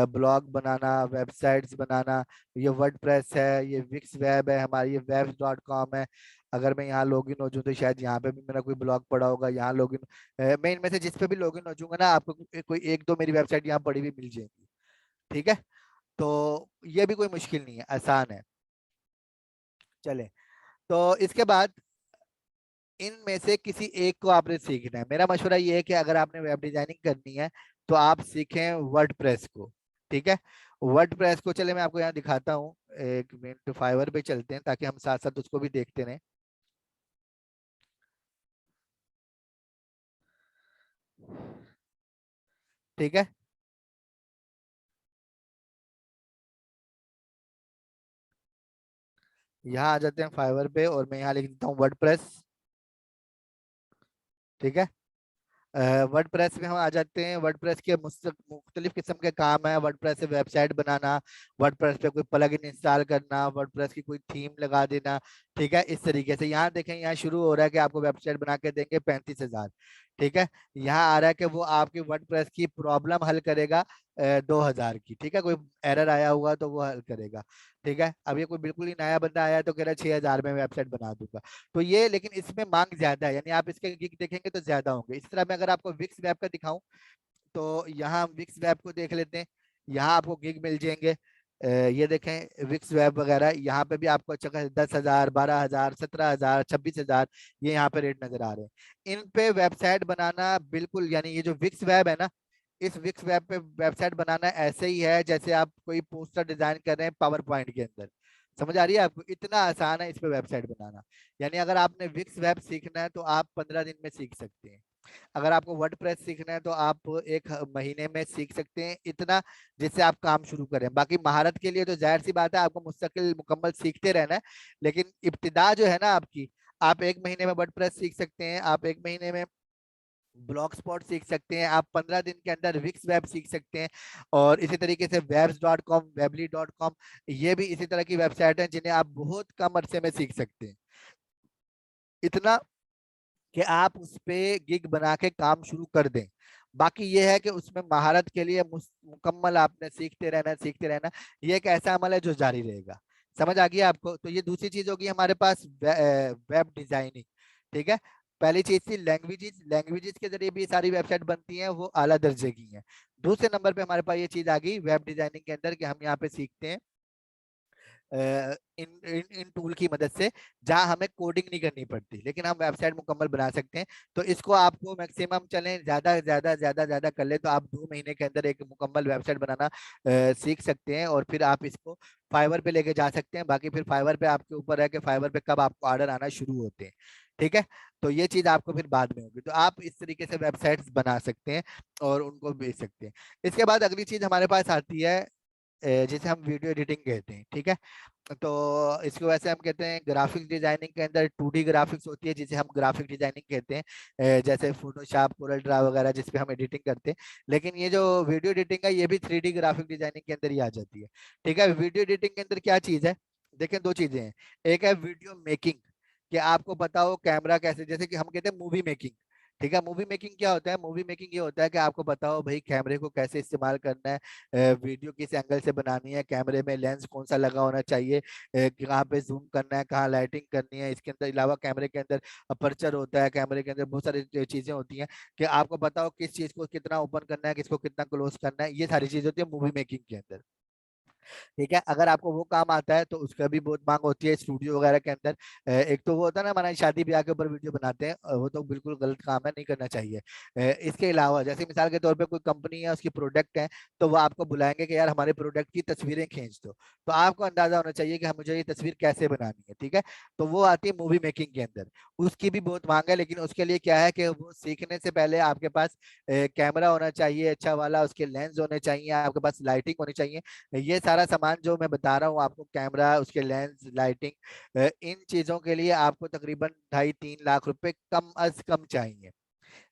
ब्लॉग बनाना, वेबसाइट्स बनाना। ये वर्डप्रेस है, ये विक्स वेब है हमारी, ये वेब्स.com है। अगर मैं यहाँ लॉगिन हो जाऊँ तो शायद यहाँ पे भी मेरा कोई ब्लॉग पड़ा होगा, यहाँ लॉगिन। मैं इनमें से जिस पे भी लॉगिन हो जाऊंगा ना, आपको कोई एक दो मेरी वेबसाइट यहाँ पड़ी हुई मिल जाएगी। ठीक है, तो ये भी कोई मुश्किल नहीं है, आसान है। चले, तो इसके बाद इनमें से किसी एक को आपने सीखना है। मेरा मशवरा ये है कि अगर आपने वेब डिजाइनिंग करनी है तो आप सीखें वर्डप्रेस को। ठीक है, वर्डप्रेस को, चले मैं आपको यहाँ दिखाता हूँ। एक मिनट, फाइवर पे चलते हैं ताकि हम साथ साथ उसको भी देखते रहें। ठीक है, यहाँ आ जाते हैं फाइवर पे, और मैं यहाँ लिख देता हूँ वर्डप्रेस। ठीक है, वर्डप्रेस में हम आ जाते हैं। वर्डप्रेस के मुख्तलिफ किस्म के काम है। वर्डप्रेस से वेबसाइट बनाना, वर्डप्रेस पे कोई प्लगइन इंस्टॉल करना, वर्डप्रेस की कोई थीम लगा देना। ठीक है, इस तरीके से यहाँ देखें, यहाँ शुरू हो रहा है कि आपको वेबसाइट बना के देंगे 35,000। ठीक है, यहाँ आ रहा है कि वो आपकी वर्डप्रेस की प्रॉब्लम हल करेगा 2,000 की। ठीक है, कोई एरर आया हुआ तो वो हल करेगा। ठीक है, अब ये कोई बिल्कुल ही नया बंदा आया है तो कह रहा है 6,000 में वेबसाइट बना दूंगा। तो ये, लेकिन इसमें मांग ज्यादा है, यानी आप इसके गिग देखेंगे तो ज्यादा होंगे। इस तरह मैं अगर आपको विक्स वेब का दिखाऊं, तो यहाँ हम विक्स वेब को देख लेते हैं। यहाँ आपको गिग मिल जाएंगे। ये देखें विक्स वेब वगैरह, यहाँ पे भी आपको अच्छा 10,000, 12,000, 17,000, 26,000, ये यहाँ पे रेट नजर आ रहे हैं। इन पे वेबसाइट बनाना बिल्कुल, यानी ये जो विक्स वेब है ना, इस विक्स वेब पे वेबसाइट बनाना ऐसे ही है जैसे आप कोई पोस्टर डिजाइन कर रहे हैं पावर पॉइंट के अंदर। समझ आ रही है आपको? इतना आसान है इस पे वेबसाइट बनाना। यानी अगर आपने विक्स वेब सीखना है तो आप 15 दिन में सीख सकते हैं। अगर आपको वर्डप्रेस सीखना है तो आप एक महीने में सीख सकते हैं, इतना जिससे आप काम शुरू करें। बाकी महारत के लिए तो जाहिर सी बात है, आपको मुस्तकिल मुकम्मल सीखते रहना है। लेकिन इब्तिदा जो है ना आपकी, आप एक महीने में वर्डप्रेस सीख सकते हैं, आप एक महीने में ब्लॉग स्पॉट सीख सकते हैं, आप 15 दिन के अंदर विक्स वेब सीख सकते हैं। और इसी तरीके से वेब्स.com, वेबली.com, ये भी इसी तरह की वेबसाइट है जिन्हें आप बहुत कम अरसे में सीख सकते हैं। इतना कि आप उस पे गिग बना के काम शुरू कर दें। बाकी ये है कि उसमें महारत के लिए मुकम्मल आपने सीखते रहना। ये एक ऐसा अमल है जो जारी रहेगा। समझ आ गया आपको? तो ये दूसरी चीज होगी हमारे पास, वेब डिजाइनिंग। ठीक है, पहली चीज थी लैंग्वेजेस। लैंग्वेजेस के जरिए भी सारी वेबसाइट बनती हैं, वो आला दर्जे की हैं। दूसरे नंबर पे हमारे पास ये चीज आ गई वेब डिजाइनिंग के अंदर, कि हम यहाँ पे सीखते हैं इन टूल की मदद से, जहां हमें कोडिंग नहीं करनी पड़ती, लेकिन हम वेबसाइट मुकम्मल बना सकते हैं। तो इसको आपको मैक्सिमम, चलें ज्यादा कर ले तो आप 2 महीने के अंदर एक मुकम्मल वेबसाइट बनाना सीख सकते हैं। और फिर आप इसको फाइवर पे लेके जा सकते हैं। बाकी फिर फाइवर पे आपके ऊपर है कि फाइवर पे कब आपको ऑर्डर आना शुरू होते हैं। ठीक है, तो ये चीज आपको फिर बाद में होगी। तो आप इस तरीके से वेबसाइट्स बना सकते हैं और उनको बेच सकते हैं। इसके बाद अगली चीज हमारे पास आती है जिसे हम वीडियो एडिटिंग कहते हैं। ठीक है, तो इसको वैसे हम कहते हैं ग्राफिक्स डिजाइनिंग के अंदर 2D ग्राफिक्स होती है जिसे हम ग्राफिक डिजाइनिंग कहते हैं। जैसे फोटोशॉप, कोरल ड्रा वगैरह जिस पे हम एडिटिंग करते हैं। लेकिन ये जो वीडियो एडिटिंग है, ये भी 3D ग्राफिक डिजाइनिंग के अंदर ही आ जाती है। ठीक है, वीडियो एडिटिंग के अंदर क्या चीज है, देखें दो चीजें हैं। एक है वीडियो मेकिंग, कि आपको पता हो कैमरा कैसे, जैसे कि हम कहते हैं मूवी मेकिंग। ठीक है, मूवी मेकिंग क्या होता है? मूवी मेकिंग ये होता है कि आपको पता हो भाई कैमरे को कैसे इस्तेमाल करना है, वीडियो किस एंगल से बनानी है, कैमरे में लेंस कौन सा लगा होना चाहिए, कहाँ पे जूम करना है, कहाँ लाइटिंग करनी है। इसके अंदर अलावा कैमरे के अंदर अपर्चर होता है, कैमरे के अंदर बहुत सारी चीजें होती हैं कि आपको पता हो किस चीज को कितना ओपन करना है, किसको कितना क्लोज करना है। ये सारी चीजें होती है मूवी मेकिंग के अंदर। ठीक है, अगर आपको वो काम आता है तो उसका भी बहुत मांग होती है स्टूडियो वगैरह के अंदर। एक तो वो होता है ना, हमारा शादी ब्याह के ऊपर वीडियो बनाते हैं, वो तो बिल्कुल गलत काम है, नहीं करना चाहिए। इसके अलावा जैसे मिसाल के तौर पे कोई कंपनी है, उसकी प्रोडक्ट है, तो वो आपको बुलाएंगे कि यार हमारे प्रोडक्ट की तस्वीरें खींच दो। तो आपको अंदाजा होना चाहिए कि हम मुझे ये तस्वीर कैसे बनानी है। ठीक है, तो वो आती है मूवी मेकिंग के अंदर। उसकी भी बहुत मांग है, लेकिन उसके लिए क्या है कि वो सीखने से पहले आपके पास कैमरा होना चाहिए अच्छा वाला, उसके लेंस होने चाहिए, आपके पास लाइटिंग होनी चाहिए। ये सारा सामान जो मैं बता रहा हूँ आपको, कैमरा, उसके लेंस, लाइटिंग, इन चीजों के लिए आपको तकरीबन 2.5-3 लाख रुपए कम अज कम चाहिए।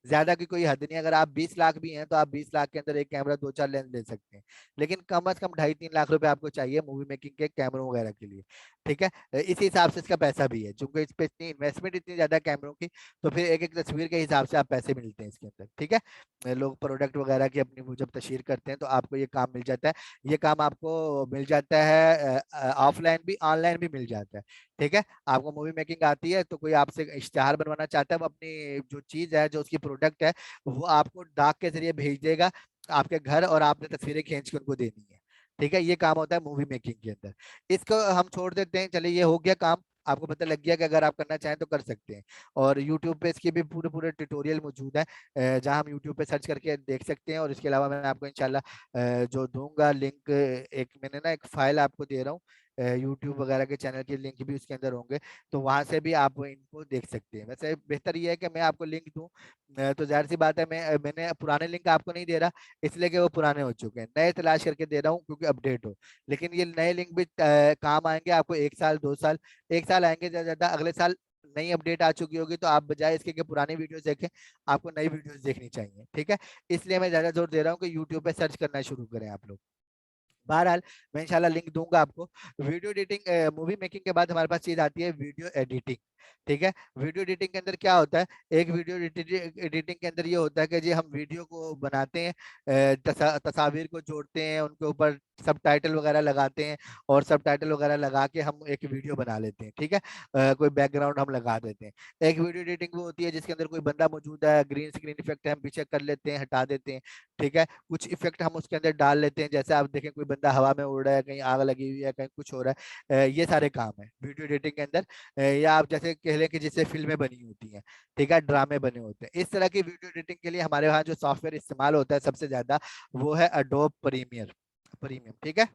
ज्यादा की कोई हद नहीं। अगर आप 20 लाख भी हैं तो आप 20 लाख के अंदर एक कैमरा, दो चार लेंस ले सकते हैं। लेकिन कम अज कम 2.5-3 लाख रुपए आपको चाहिए मूवी मेकिंग के कैमरों वगैरह के लिए। ठीक है, इसी हिसाब से इसका पैसा भी है, चूंकि इस पे इतनी इन्वेस्टमेंट इतनी ज्यादा है कैमरों की, तो फिर एक एक तस्वीर के हिसाब से आप पैसे मिलते हैं इसके अंदर। ठीक है, लोग प्रोडक्ट वगैरह की अपनी वो जब तशहीर करते हैं तो आपको ये काम मिल जाता है। ये काम आपको मिल जाता है ऑफलाइन भी, ऑनलाइन भी मिल जाता है। ठीक है, आपको मूवी मेकिंग आती है तो कोई आपसे इश्तेहार बनवाना चाहता है, वो अपनी जो चीज है, जो उसकी प्रोडक्ट है, वो आपको डाक के जरिए भेज देगा आपके घर, और आपने तस्वीरें खींच के उनको देनी है। ठीक है, ये काम होता है मूवी मेकिंग के अंदर। इसको हम छोड़ देते हैं, चलिए ये हो गया काम। आपको पता लग गया कि अगर आप करना चाहें तो कर सकते हैं। और YouTube पे इसके भी पूरे पूरे ट्यूटोरियल मौजूद है, जहां हम YouTube पे सर्च करके देख सकते हैं। और इसके अलावा मैं आपको इंशाल्लाह जो दूंगा लिंक, एक मैंने ना एक फाइल आपको दे रहा हूँ, यूट्यूब वगैरह के चैनल के लिंक भी उसके अंदर होंगे, तो वहां से भी आप इनको देख सकते हैं। वैसे बेहतर ये है कि मैं आपको लिंक दूं, तो जाहिर सी बात है मैंने पुराने लिंक आपको नहीं दे रहा, इसलिए कि वो पुराने हो चुके हैं। नए तलाश करके दे रहा हूँ क्योंकि अपडेट हो। लेकिन ये नए लिंक भी काम आएंगे आपको 1 साल 2 साल, 1 साल आएंगे ज्यादा ज्यादा, अगले साल नई अपडेट आ चुकी होगी, तो आप बजाय इसके कि पुरानी वीडियोस देखें, आपको नई वीडियोस देखनी चाहिए। ठीक है, इसलिए मैं ज्यादा जोर दे रहा हूँ कि यूट्यूब पे सर्च करना शुरू करें आप लोग। बहरहाल मैं इंशाल्लाह लिंक दूंगा आपको। वीडियो एडिटिंग, मूवी मेकिंग के बाद हमारे पास चीज आती है वीडियो एडिटिंग। ठीक है, वीडियो एडिटिंग के अंदर क्या होता है? एक वीडियो एडिटिंग के अंदर ये होता है कि जी हम वीडियो को बनाते हैं, तस्वीर को जोड़ते हैं, उनके ऊपर सब टाइटल वगैरह लगाते हैं, और सब टाइटल वगैरह लगा के हम एक वीडियो बना लेते हैं। ठीक है, कोई बैकग्राउंड हम लगा देते हैं। एक वीडियो एडिटिंग वो होती है जिसके अंदर कोई बंदा मौजूद है, ग्रीन स्क्रीन इफेक्ट हम पीछे कर लेते हैं, हटा देते हैं। ठीक है, कुछ इफेक्ट हम उसके अंदर डाल लेते हैं, जैसे आप देखें कोई बंदा हवा में उड़ रहा है, कहीं आग लगी हुई है, कहीं कुछ हो रहा है। ये सारे काम है वीडियो एडिटिंग के अंदर। या आप जैसे कह लें कि जिससे फिल्में बनी होती हैं, ठीक है, ड्रामे बने होते हैं, इस तरह की वीडियो एडिटिंग के लिए हमारे यहाँ जो सॉफ्टवेयर इस्तेमाल होता है सबसे ज्यादा, वो है अडोब प्रीमियर प्रीमियम। ठीक है,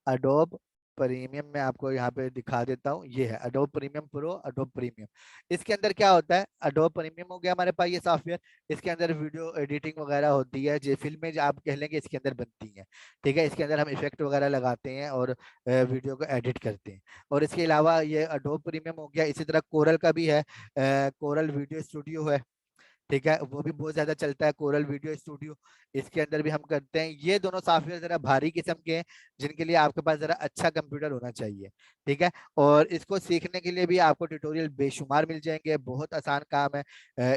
अडोब प्रीमियम में आपको यहाँ पे दिखा देता हूँ, ये है Adobe premium pro, Adobe premium. इसके अंदर क्या होता है? अडोब प्रीमियम हो गया हमारे पास ये सॉफ्टवेयर, इसके अंदर वीडियो एडिटिंग वगैरह होती है, जो फिल्में जो आप कह लेंगे इसके अंदर बनती हैं। ठीक है, इसके अंदर हम इफेक्ट वगैरह लगाते हैं और वीडियो को एडिट करते हैं। और इसके अलावा ये अडोब प्रीमियम हो गया, इसी तरह कोरल का भी है, कोरल वीडियो स्टूडियो है। ठीक है, वो भी बहुत ज्यादा चलता है, कोरल वीडियो स्टूडियो। इसके अंदर भी हम करते हैं। ये दोनों सॉफ्टवेयर जरा भारी किस्म के हैं, जिनके लिए आपके पास जरा अच्छा कंप्यूटर होना चाहिए। ठीक है, और इसको सीखने के लिए भी आपको ट्यूटोरियल बेशुमार मिल जाएंगे, बहुत आसान काम है।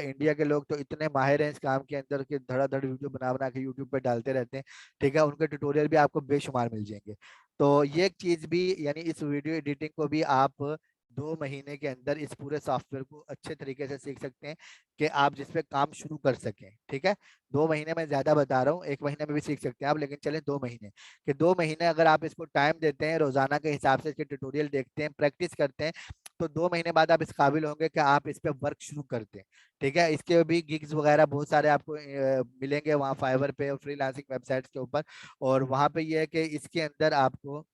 इंडिया के लोग तो इतने माहिर हैं इस काम के अंदर कि धड़ाधड़ वीडियो बना बना के यूट्यूब पे डालते रहते हैं। ठीक है, उनके ट्यूटोरियल भी आपको बेशुमार मिल जाएंगे। तो ये एक चीज भी, यानी इस वीडियो एडिटिंग को भी आप 2 महीने के अंदर इस पूरे सॉफ्टवेयर को अच्छे तरीके से सीख सकते हैं, कि आप जिस पे काम शुरू कर सकें। ठीक है, 2 महीने में ज्यादा बता रहा हूँ, 1 महीने में भी सीख सकते हैं आप, लेकिन चले 2 महीने, कि 2 महीने अगर आप इसको टाइम देते हैं, रोजाना के हिसाब से इसके ट्यूटोरियल देखते हैं, प्रैक्टिस करते हैं, तो 2 महीने बाद आप इस काबिल होंगे कि आप इस पे वर्क शुरू करते हैं। ठीक है, इसके भी गिग्स वगैरह बहुत सारे आपको मिलेंगे वहाँ फाइवर पे और फ्रीलांसिंग वेबसाइट्स के ऊपर। और वहाँ पे ये है कि इसके अंदर आपको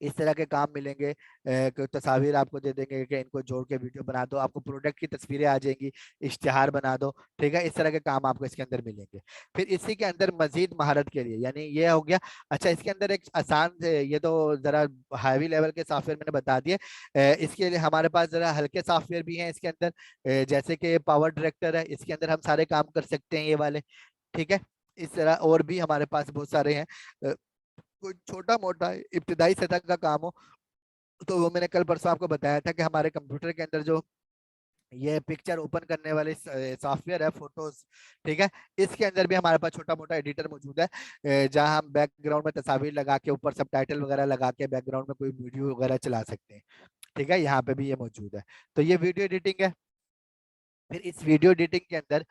इस तरह के काम मिलेंगे, कि तस्वीर आपको दे देंगे कि इनको जोड़ के वीडियो बना दो, आपको प्रोडक्ट की तस्वीरें आ जाएंगी, इश्तिहार बना दो। ठीक है, इस तरह के काम आपको इसके अंदर मिलेंगे। फिर इसी के अंदर मजीद महारत के लिए, यानी ये हो गया। अच्छा, इसके अंदर एक आसान से, ये तो जरा हाईवी लेवल के सॉफ्टवेयर मैंने बता दिए। इसके लिए हमारे पास जरा हल्के सॉफ्टवेयर भी हैं इसके अंदर, जैसे कि पावर डायरेक्टर है, इसके अंदर हम सारे काम कर सकते हैं ये वाले। ठीक है, इस तरह और भी हमारे पास बहुत सारे हैं। कोई छोटा मोटा इब्तिदाई सतह का काम हो, तो वो मैंने कल परसों आपको बताया था कि हमारे कंप्यूटर के अंदर जो ये पिक्चर ओपन करने वाले सॉफ्टवेयर है फोटोज, ठीक है, इसके अंदर भी हमारे पास छोटा मोटा एडिटर मौजूद है, जहां हम बैकग्राउंड में तस्वीर लगा के ऊपर सब टाइटल वगैरह लगा के बैकग्राउंड में कोई वीडियो वगैरह चला सकते हैं। ठीक है, यहाँ पे भी ये मौजूद है। तो ये वीडियो एडिटिंग है। फिर इस वीडियो एडिटिंग के अंदर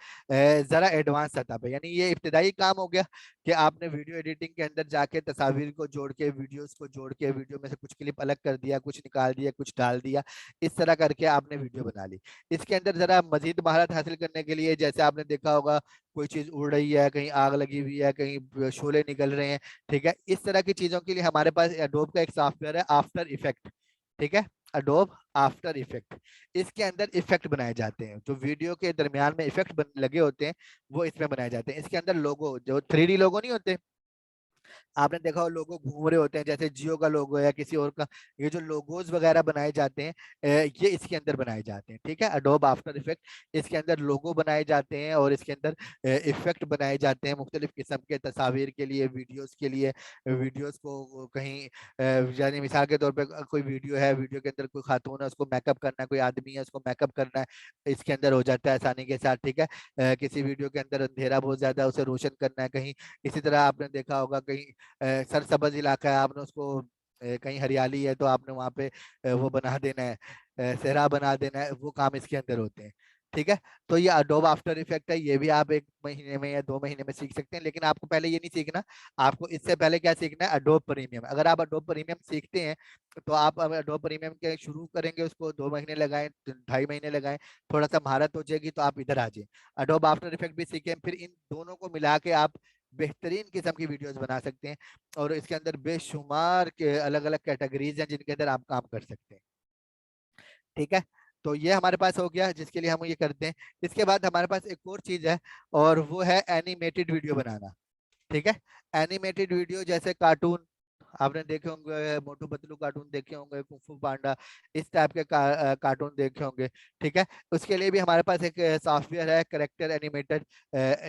जरा एडवांस सतह पे, यानी ये इब्तिदाई काम हो गया कि आपने वीडियो एडिटिंग के अंदर जाके तस्वीर को जोड़ के, वीडियोस को जोड़ के, वीडियो में से कुछ क्लिप अलग कर दिया, कुछ निकाल दिया, कुछ डाल दिया, इस तरह करके आपने वीडियो बना ली। इसके अंदर जरा मजीद महारत हासिल करने के लिए, जैसे आपने देखा होगा कोई चीज उड़ रही है, कहीं आग लगी हुई है, कहीं शोले निकल रहे हैं, ठीक है, इस तरह की चीजों के लिए हमारे पास एडोब का एक सॉफ्टवेयर है, आफ्टर इफेक्ट। ठीक है, अडोब आफ्टर इफेक्ट। इसके अंदर इफेक्ट बनाए जाते हैं, जो वीडियो के दरमियान में इफेक्ट लगे होते हैं वो इसमें बनाए जाते हैं। इसके अंदर लोगो, जो 3D लोगो नहीं होते, आपने देखा हो लोगो घूम रहे होते हैं, जैसे जियो का लोगो या किसी और का, ये जो लोगोज वगैरह बनाए जाते हैं, ये इसके अंदर बनाए जाते हैं। ठीक है, अडोब आफ्टर इफेक्ट, इसके अंदर लोगो बनाए जाते हैं और इसके अंदर इफेक्ट बनाए जाते हैं मुख्तलिफ किस्म के, तस्वीर के लिए, वीडियोस के लिए। वीडियोस को कहीं यानी मिसाल के तौर पे कोई वीडियो है, वीडियो के अंदर कोई खातून है, उसको मेकअप करना है, कोई आदमी है उसको मेकअप करना है, इसके अंदर हो जाता है आसानी के साथ। ठीक है, किसी वीडियो के अंदर अंधेरा बहुत ज्यादा है, उसे रोशन करना है कहीं, इसी तरह आपने देखा होगा कहीं सरसब्ज इलाका है, आपने उसको कहीं हरियाली है तो आपने वहां पे वो बना देना है, सहरा बना देना है, वो काम इसके अंदर होते हैं। ठीक है, तो ये अडोब आफ्टर इफेक्ट है, ये भी आप 1 महीने में या 2 महीने में सीख सकते हैं, लेकिन आपको पहले ये नहीं सीखना। आपको इससे पहले क्या सीखना है, अडोब प्रीमियम। अगर आप अडोब प्रीमियम सीखते हैं तो आप अडोब प्रीमियम के शुरू करेंगे, उसको 2 महीने लगाएं, 2.5 महीने लगाएं, थोड़ा सा महारत हो जाएगी तो आप इधर आ जाए, अडोब आफ्टर इफेक्ट भी सीखें। फिर इन दोनों को मिला के आप बेहतरीन किस्म की वीडियोस बना सकते हैं, और इसके अंदर बेशुमार के अलग अलग कैटेगरीज हैं जिनके अंदर आप काम कर सकते हैं। ठीक है, तो ये हमारे पास हो गया जिसके लिए हम ये करते हैं। इसके बाद हमारे पास एक और चीज है, और वो है एनिमेटेड वीडियो बनाना। ठीक है, एनिमेटेड वीडियो जैसे कार्टून, आपने देखे होंगे मोटू पतलू कार्टून देखे होंगे, कुंफू पांडा, इस टाइप के कार्टून देखे होंगे। ठीक है, उसके लिए भी हमारे पास एक सॉफ्टवेयर है, करेक्टर एनिमेटर।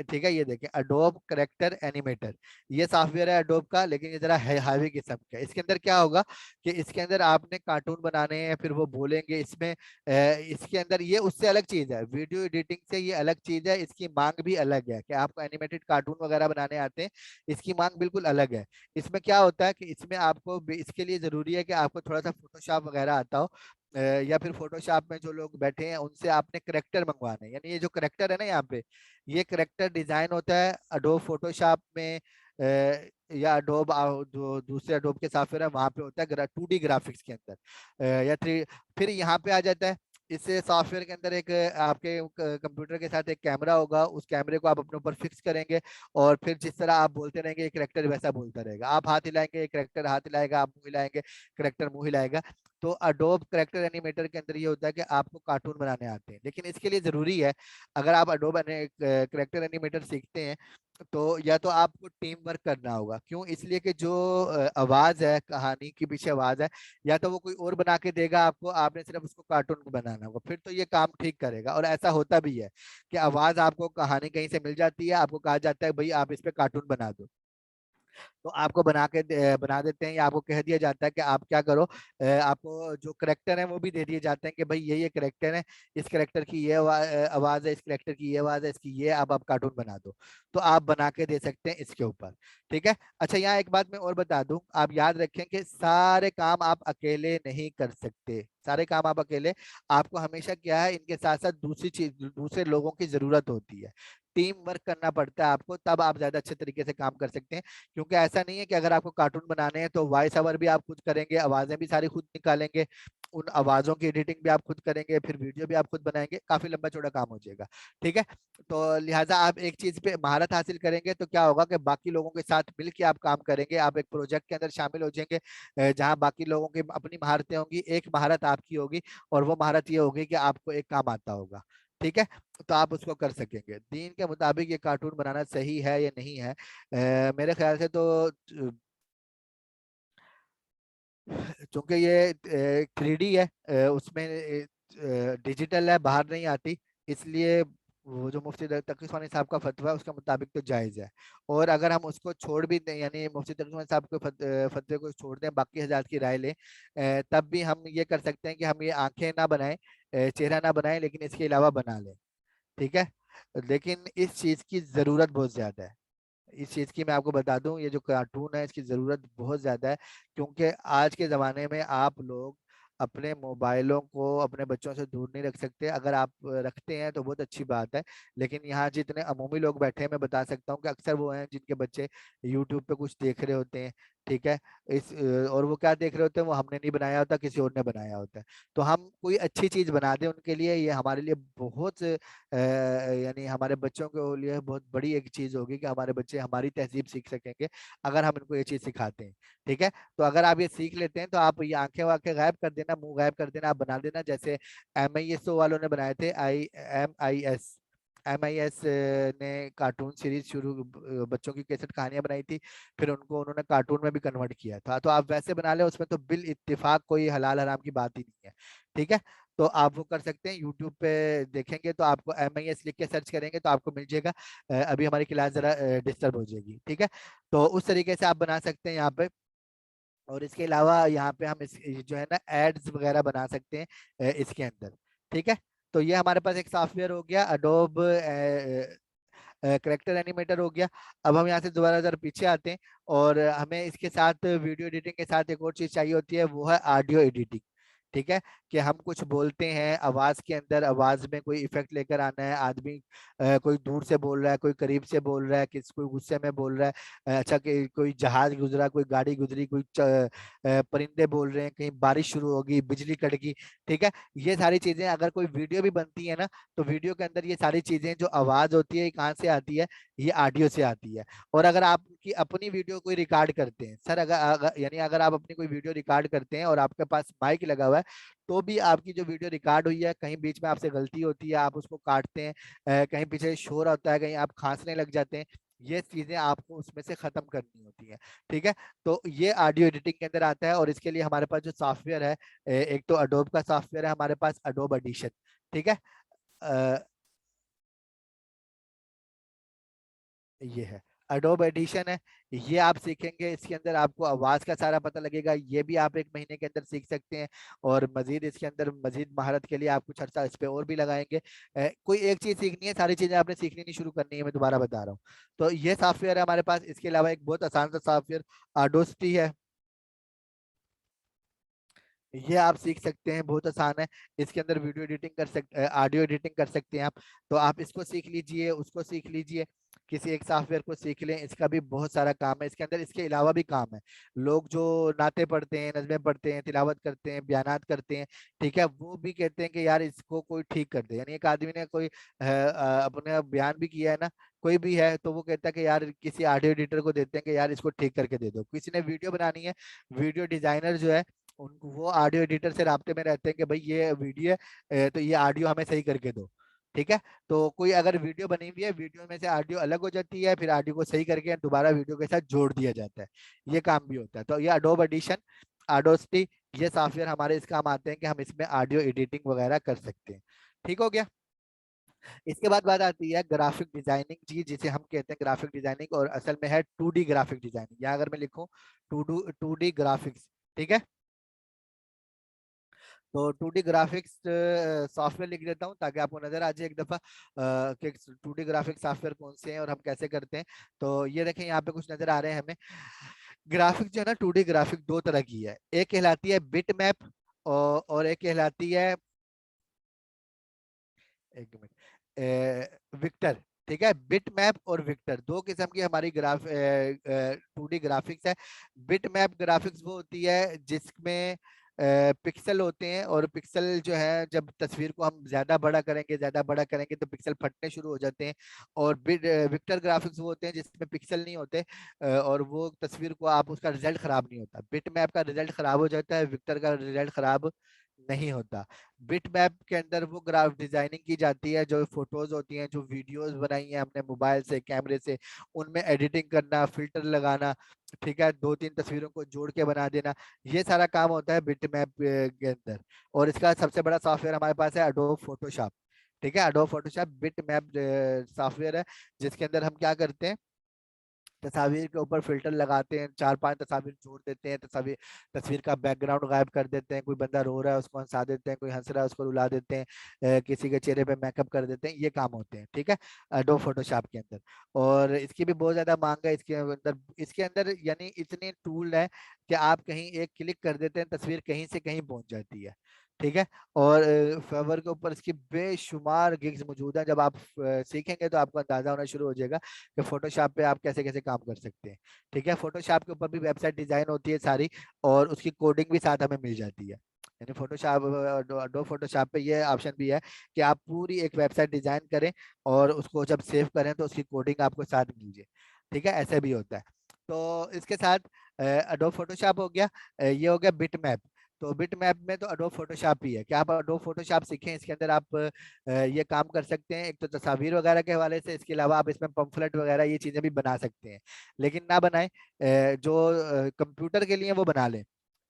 ठीक है, ये देखें, अडोब करेक्टर एनिमेटर, ये सॉफ्टवेयर है अडोब का, लेकिन ये जरा हैवी किस्म का है। इसके अंदर क्या होगा कि इसके अंदर आपने कार्टून बनाने हैं, फिर वो बोलेंगे इसमें, इसके अंदर ये उससे अलग चीज है, वीडियो एडिटिंग से ये अलग चीज है, इसकी मांग भी अलग है कि आपको एनिमेटेड कार्टून वगैरह बनाने आते हैं, इसकी मांग बिल्कुल अलग है। इसमें क्या होता है कि इसमें आपको इसके लिए जरूरी है कि आपको थोड़ा सा फोटोशॉप वगैरह आता हो, या फिर फोटोशॉप में जो लोग बैठे हैं उनसे आपने करेक्टर मंगवाने हैं। यानी ये जो करेक्टर है ना यहाँ पे, ये करेक्टर डिजाइन होता है अडोब फोटोशॉप में, या अडोब जो दूसरे अडोब के सॉफ्टवेयर है वहां पे होता है 2D ग्राफिक्स के अंदर, या थ्री। फिर यहाँ पे आ जाता है, इस सॉफ्टवेयर के अंदर एक आपके कंप्यूटर के साथ एक कैमरा होगा, उस कैमरे को आप अपने ऊपर फिक्स करेंगे, और फिर जिस तरह आप बोलते रहेंगे करेक्टर वैसा बोलता रहेगा। आप हाथ हिलाएंगे करेक्टर हाथ हिलाएगा, आप मुंह हिलाएंगे करेक्टर मुंह हिलाएगा। तो अडोब करेक्टर एनिमेटर के अंदर ये होता है कि आपको कार्टून बनाने आते हैं, लेकिन इसके लिए जरूरी है, अगर आप अडोब करेक्टर एनिमेटर सीखते हैं तो या तो आपको टीम वर्क करना होगा। क्यों? इसलिए कि जो आवाज है, कहानी के पीछे आवाज है, या तो वो कोई और बना के देगा आपको, आपने सिर्फ उसको कार्टून को बनाना होगा, फिर तो ये काम ठीक करेगा। और ऐसा होता भी है कि आवाज आपको कहानी कहीं से मिल जाती है, आपको कहा जाता है भाई आप इस पे कार्टून बना दो, तो आपको बना देते हैं, या आपको कह दिया जाता है कि आप क्या करो, आपको जो करेक्टर है वो भी दे दिए जाते हैं कि भाई ये करेक्टर है, इस करेक्टर की ये आवाज है, इस करेक्टर की ये आवाज है, इसकी ये, अब आप कार्टून बना दो, तो आप बना के दे सकते हैं इसके ऊपर। ठीक है, अच्छा यहाँ एक बात मैं और बता दूं, आप याद रखें कि सारे काम आप अकेले नहीं कर सकते, सारे काम आप अकेले, आपको हमेशा क्या है, इनके साथ साथ दूसरी चीज, दूसरे लोगों की जरूरत होती है, टीम वर्क करना पड़ता है आपको, तब आप ज्यादा अच्छे तरीके से काम कर सकते हैं। क्योंकि ऐसा नहीं है कि अगर आपको कार्टून बनाने हैं तो वॉइस ओवर भी आप खुद करेंगे, आवाजें भी सारी खुद निकालेंगे, उन आवाजों की एडिटिंग भी आप खुद करेंगे, फिर वीडियो भी आप खुद बनाएंगे, काफी लंबा चौड़ा काम हो जाएगा। ठीक है, तो लिहाजा आप एक चीज पे महारत हासिल करेंगे तो क्या होगा कि बाकी लोगों के साथ मिलकर आप काम करेंगे, आप एक प्रोजेक्ट के अंदर शामिल हो जाएंगे, जहां बाकी लोगों की अपनी महारतें होंगी, एक महारत आपकी होगी, और वो महारत ये होगी कि आपको एक काम आता होगा। ठीक है, तो आप उसको कर सकेंगे। दीन के मुताबिक ये कार्टून बनाना सही है या नहीं है? मेरे ख्याल से तो चूंकि ये 3D है, उसमें डिजिटल है, बाहर नहीं आती, इसलिए वो जो मुफ्ती तकी उस्मानी साहब का फतवा है उसके मुताबिक तो जायज़ है। और अगर हम उसको छोड़ भी दें, यानी मुफ्ती तकी उस्मानी साहब के फतवे को छोड़ दें, बाकी हजरात की राय लें, तब भी हम ये कर सकते हैं कि हम ये आंखें ना बनाएं, चेहरा ना बनाएं, लेकिन इसके अलावा बना लें। ठीक है। लेकिन इस चीज़ की ज़रूरत बहुत ज़्यादा है। इस चीज़ की मैं आपको बता दूं, ये जो कार्टून है इसकी ज़रूरत बहुत ज़्यादा है, क्योंकि आज के ज़माने में आप लोग अपने मोबाइलों को अपने बच्चों से दूर नहीं रख सकते। अगर आप रखते हैं तो बहुत अच्छी बात है, लेकिन यहाँ जितने अमूमी लोग बैठे हैं मैं बता सकता हूँ कि अक्सर वो हैं जिनके बच्चे यूट्यूब पे कुछ देख रहे होते हैं। ठीक है। और वो क्या देख रहे होते हैं, वो हमने नहीं बनाया होता, किसी और ने बनाया होता है। तो हम कोई अच्छी चीज़ बना दें उनके लिए, ये हमारे लिए बहुत यानी हमारे बच्चों के लिए बहुत बड़ी एक चीज होगी कि हमारे बच्चे हमारी तहजीब सीख सकेंगे अगर हम इनको ये चीज सिखाते हैं। ठीक है। तो अगर आप ये सीख लेते हैं तो आप ये आंखें वाखें गायब कर देना, मुंह गायब कर देना, आप बना देना, जैसे MIS वालों ने बनाए थे, MIS ने कार्टून सीरीज शुरू बच्चों की कैसेट कहानियां बनाई थी, फिर उनको उन्होंने कार्टून में भी कन्वर्ट किया था। तो आप वैसे बना ले, उसमें तो बिल इत्तेफाक कोई हलाल हराम की बात ही नहीं है। ठीक है। तो आप वो कर सकते हैं, यूट्यूब पे देखेंगे तो आपको MIS लिख के सर्च करेंगे तो आपको मिल जाएगा। अभी हमारी क्लास जरा डिस्टर्ब हो जाएगी। ठीक है। तो उस तरीके से आप बना सकते हैं यहाँ पे। और इसके अलावा यहाँ पे हम जो है ना एड्स वगैरह बना सकते हैं इसके अंदर। ठीक है। तो ये हमारे पास एक सॉफ्टवेयर हो गया, अडोब करेक्टर एनिमेटर हो गया। अब हम यहाँ से दोबारा जरा पीछे आते हैं, और हमें इसके साथ वीडियो एडिटिंग के साथ एक और चीज चाहिए होती है, वो है ऑडियो एडिटिंग। ठीक है। कि हम कुछ बोलते हैं, आवाज के अंदर आवाज में कोई इफेक्ट लेकर आना है, आदमी कोई दूर से बोल रहा है, कोई करीब से बोल रहा है, किस कोई गुस्से में बोल रहा है, अच्छा कि कोई जहाज गुजरा, कोई गाड़ी गुजरी, कोई परिंदे बोल रहे हैं, कहीं बारिश शुरू होगी, बिजली कट गई। ठीक है। ये सारी चीजें अगर कोई वीडियो भी बनती है ना, तो वीडियो के अंदर ये सारी चीजें जो आवाज होती है ये कहाँ से आती है, ये ऑडियो से आती है। और अगर आपकी अपनी वीडियो कोई रिकॉर्ड करते हैं सर, यानी अगर आप अपनी कोई वीडियो रिकॉर्ड करते हैं और आपके पास माइक लगा हुआ है, तो भी आपकी जो वीडियो रिकॉर्ड हुई है, कहीं बीच में आपसे गलती होती है, आप उसको काटते हैं, कहीं पीछे शोर होता है, कहीं आप खांसने लग जाते हैं, ये चीजें आपको उसमें से खत्म करनी होती है। ठीक है। तो ये ऑडियो एडिटिंग के अंदर आता है, और इसके लिए हमारे पास जो सॉफ्टवेयर है, एक तो अडोब का सॉफ्टवेयर है हमारे पास, अडोब एडिशन। ठीक है। अ, ये है अडोब एडिशन है। ये आप सीखेंगे, इसके अंदर आपको आवाज का सारा पता लगेगा, ये भी आप 1 महीने के अंदर सीख सकते हैं। और मजीद इसके अंदर मजीद महारत के लिए आप कुछ अर्सा इस पे और भी लगाएंगे। कोई एक चीज सीखनी है, सारी चीजें आपने सीखनी नहीं शुरू करनी है, मैं दोबारा बता रहा हूँ। तो ये सॉफ्टवेयर है हमारे पास। इसके अलावा एक बहुत आसान सा सॉफ्टवेयर आडोस्टी है, ये आप सीख सकते हैं, बहुत आसान है। इसके अंदर वीडियो एडिटिंग कर सकते, ऑडियो एडिटिंग कर सकते हैं आप। तो आप इसको सीख लीजिए, उसको सीख लीजिए, किसी एक सॉफ्टवेयर को सीख लें, इसका भी बहुत सारा काम है इसके अंदर। इसके अलावा भी काम है, लोग जो नाते पढ़ते हैं, नज़में पढ़ते हैं, तिलावत करते हैं, बयानात करते हैं, ठीक है, वो भी कहते हैं कि यार इसको कोई ठीक कर दे। यानी एक आदमी ने कोई अपने बयान भी किया है ना, कोई भी है, तो वो कहता है कि यार किसी ऑडियो एडिटर को देते हैं कि यार इसको ठीक करके दे दो। किसी ने वीडियो बनानी है, वीडियो डिजाइनर जो है, उनको वो ऑडियो एडिटर से राब्ते में रहते हैं कि भाई ये वीडियो है, तो ये ऑडियो हमें सही करके दो। ठीक है। तो कोई अगर वीडियो बनी हुई है, वीडियो में से ऑडियो अलग हो जाती है, फिर ऑडियो को सही करके दोबारा वीडियो के साथ जोड़ दिया जाता है, ये काम भी होता है। तो ये अडोब एडिशन, अडोस्टी, ये सॉफ्टवेयर हमारे इस काम आते हैं कि हम इसमें ऑडियो एडिटिंग वगैरह कर सकते हैं। ठीक हो गया। इसके बाद बात आती है ग्राफिक डिजाइनिंग जी, जिसे हम कहते हैं ग्राफिक डिजाइनिंग, और असल में है 2D ग्राफिक डिजाइनिंग, या अगर मैं लिखूं 2D ग्राफिक्स। ठीक है। तो 2D ग्राफिक्स सॉफ्टवेयर लिख देता हूँ ताकि आपको नजर आ जाए एक दफा कि 2D ग्राफिक्स सॉफ्टवेयर कौन से हैं और हम कैसे करते हैं। तो ये देखें, यहाँ पे कुछ नजर आ रहे हैं हमें। ग्राफिक जो है ना, 2D ग्राफिक दो तरह की है, एक कहलाती है बिट मैप, और एक कहलाती है, एक मिनट, विक्टर। ठीक है। बिट मैप और विक्टर, दो किस्म की हमारी 2D ग्राफिक्स है। बिट मैप ग्राफिक्स वो होती है जिसमें पिक्सल होते हैं, और पिक्सल जो है जब तस्वीर को हम ज्यादा बड़ा करेंगे तो पिक्सल फटने शुरू हो जाते हैं। और विक्टर ग्राफिक्स वो होते हैं जिसमें पिक्सल नहीं होते, और वो तस्वीर को आप उसका रिजल्ट खराब नहीं होता। बिट मैप का रिजल्ट खराब हो जाता है, विक्टर का रिजल्ट खराब नहीं होता। बिट मैप के अंदर वो ग्राफ डिजाइनिंग की जाती है, जो फोटोज होती हैं, जो वीडियोस बनाई हैं हमने मोबाइल से, कैमरे से, उनमें एडिटिंग करना, फिल्टर लगाना, ठीक है, 2-3 तस्वीरों को जोड़ के बना देना, ये सारा काम होता है बिट मैप के अंदर। और इसका सबसे बड़ा सॉफ्टवेयर हमारे पास है अडोब फोटोशॉप। ठीक है। Adobe Photoshop bit map software है, जिसके अंदर हम क्या करते हैं, तस्वीर के ऊपर फिल्टर लगाते हैं, 4-5 तस्वीर जोड़ देते हैं, तस्वीर तस्वीर का बैकग्राउंड गायब कर देते हैं, कोई बंदा रो रहा है उसको हंसा देते हैं, कोई हंस रहा है उसको रुला देते हैं, किसी के चेहरे पे मेकअप कर देते हैं, ये काम होते हैं। ठीक है, एडोब फोटोशॉप के अंदर। और इसकी भी बहुत ज्यादा मांग है इसके अंदर यानी इतने टूल है कि आप कहीं एक क्लिक कर देते हैं, तस्वीर कहीं से कहीं पहुंच जाती है। ठीक है। और फेवर के ऊपर इसकी बेशुमार गिग्स मौजूद हैं। जब आप सीखेंगे तो आपको अंदाजा होना शुरू हो जाएगा कि फोटोशॉप पे आप कैसे कैसे काम कर सकते हैं। ठीक है, फोटोशॉप के ऊपर भी वेबसाइट डिजाइन होती है सारी, और उसकी कोडिंग भी साथ हमें मिल जाती है। यानी फोटोशॉप, अडोब फोटोशॉप पे ये ऑप्शन भी है कि आप पूरी एक वेबसाइट डिजाइन करें और उसको जब सेव करें तो उसकी कोडिंग आपको साथ मिल जाए। ठीक है, ऐसे भी होता है। तो इसके साथ अडोब फोटोशॉप हो गया, ये हो गया बिट मैप। तो बिट मैप में तो अडोब फोटोशॉप ही है कि आप अडोब फोटोशॉप सीखें, इसके अंदर आप ये काम कर सकते हैं। एक तो तस्वीर वगैरह के हवाले से, इसके अलावा आप इसमें पंफलेट वगैरह ये चीजें भी बना सकते हैं। लेकिन ना बनाएं, जो कंप्यूटर के लिए वो बना लें,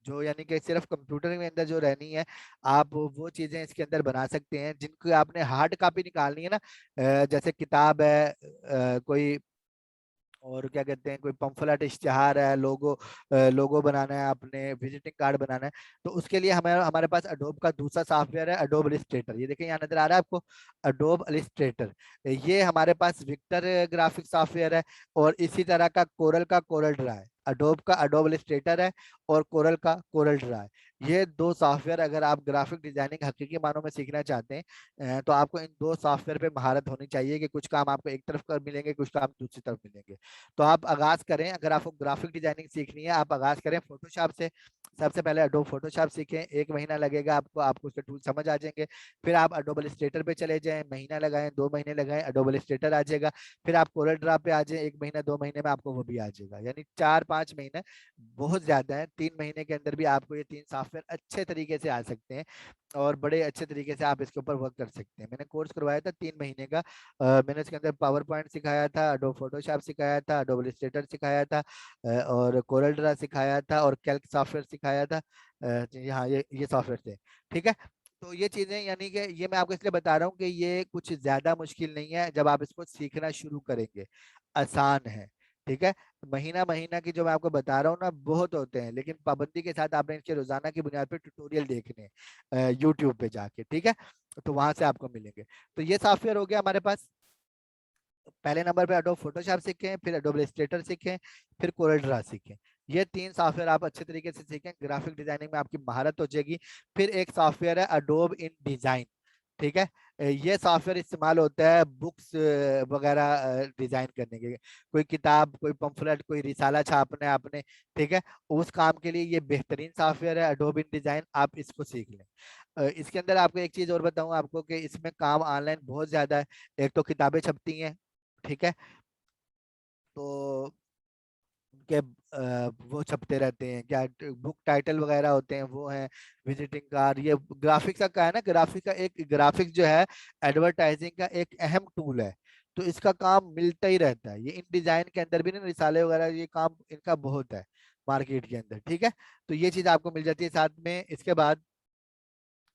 जो यानी कि सिर्फ कंप्यूटर के अंदर जो रहनी है, आप वो चीजें इसके अंदर बना सकते हैं। जिनको आपने हार्ड कॉपी निकालनी है ना, जैसे किताब है, कोई और क्या कहते हैं, कोई पंफलेट इश्तिहार है, लोगो बनाना है, आपने विजिटिंग कार्ड बनाना है, तो उसके लिए हमें हमारे पास अडोब का दूसरा सॉफ्टवेयर है, अडोब इलस्ट्रेटर। ये देखिए यहाँ नजर आ रहा है आपको, अडोब इलस्ट्रेटर। ये हमारे पास विक्टर ग्राफिक सॉफ्टवेयर है, और इसी तरह का कोरल ड्रा है। अडोब का अडोब इलस्ट्रेटर है, और कोरल का कोरल ड्रा है। ये दो सॉफ्टवेयर अगर आप ग्राफिक डिजाइनिंग हकीकी मानों में सीखना चाहते हैं, तो आपको इन दो सॉफ्टवेयर पे महारत होनी चाहिए कि कुछ काम आपको एक तरफ कर मिलेंगे, कुछ काम दूसरी तरफ मिलेंगे। तो आप आगाज करें, अगर आपको ग्राफिक डिजाइनिंग सीखनी है, आप आगाज करें फोटोशॉप से। सबसे पहले अडोब फोटोशॉप सीखें, 1 महीना लगेगा आपको, आपको उसके टूल समझ आ जाएंगे। फिर आप अडोब इलस्ट्रेटर पे चले जाएं, महीना लगाएं, 2 महीने लगाएं, अडोब इलस्ट्रेटर आ जाएगा। फिर आप कोरल ड्रा पे आ जाएं, 1 महीना 2 महीने में आपको वो भी आ जाएगा। यानी 4-5 महीने बहुत ज्यादा है, 3 महीने के अंदर भी आपको ये 3 सॉफ्टवेयर अच्छे तरीके से आ सकते हैं, और बड़े अच्छे तरीके से आप इसके ऊपर वर्क कर सकते हैं। मैंने कोर्स करवाया था 3 महीने का। मैंने इसके अंदर पावर पॉइंट सिखाया था, अडोब फोटोशॉप सिखाया था, अडोब इलस्ट्रेटर सिखाया था, और कोरल ड्रा सिखाया था, और कैल्क सॉफ्टवेयर सिखाया था। यहाँ ये सॉफ्टवेयर थे। ठीक है। तो ये चीजें यानी कि ये मैं आपको इसलिए बता रहा हूँ कि ये कुछ ज्यादा मुश्किल नहीं है जब आप इसको सीखना शुरू करेंगे, आसान है। ठीक है। महीना महीना की जो मैं आपको बता रहा हूँ ना, बहुत होते हैं, लेकिन पाबंदी के साथ आपने इसके रोजाना की बुनियाद पर ट्यूटोरियल देखने यूट्यूब पे जाके। ठीक है, तो वहां से आपको मिलेंगे। तो ये सॉफ्टवेयर हो गया हमारे पास। पहले नंबर पे अडोब फोटोशॉप सीखें, फिर अडोब इलस्ट्रेटर सीखें, फिर कोरल ड्रा सीखें। ये 3 सॉफ्टवेयर आप अच्छे तरीके से सीखें, ग्राफिक डिजाइनिंग में आपकी महारत हो जाएगी। फिर एक सॉफ्टवेयर है अडोब इन डिजाइन। ठीक है। ये सॉफ्टवेयर इस्तेमाल होता है बुक्स वगैरह डिजाइन करने के, कोई किताब, कोई पंफलेट, कोई रिसाला छापना है आपने। ठीक है, उस काम के लिए ये बेहतरीन सॉफ्टवेयर है अडोब इन डिजाइन, आप इसको सीख लें। इसके अंदर आपको एक चीज और बताऊं आपको कि इसमें काम ऑनलाइन बहुत ज्यादा है। एक तो किताबें छपती हैं, ठीक है, तो उनके वो छपते रहते हैं, क्या बुक टाइटल वगैरह होते हैं वो हैं, विजिटिंग कार्ड। ये ग्राफिक्स का है ना, ग्राफिक्स जो है एडवर्टाइजिंग का एक अहम टूल है। तो इसका काम मिलता ही रहता है। ये इन डिजाइन के अंदर भी ना रिसाले वगैरह, ये काम इनका बहुत है मार्केट के अंदर। ठीक है, तो ये चीज आपको मिल जाती है साथ में। इसके बाद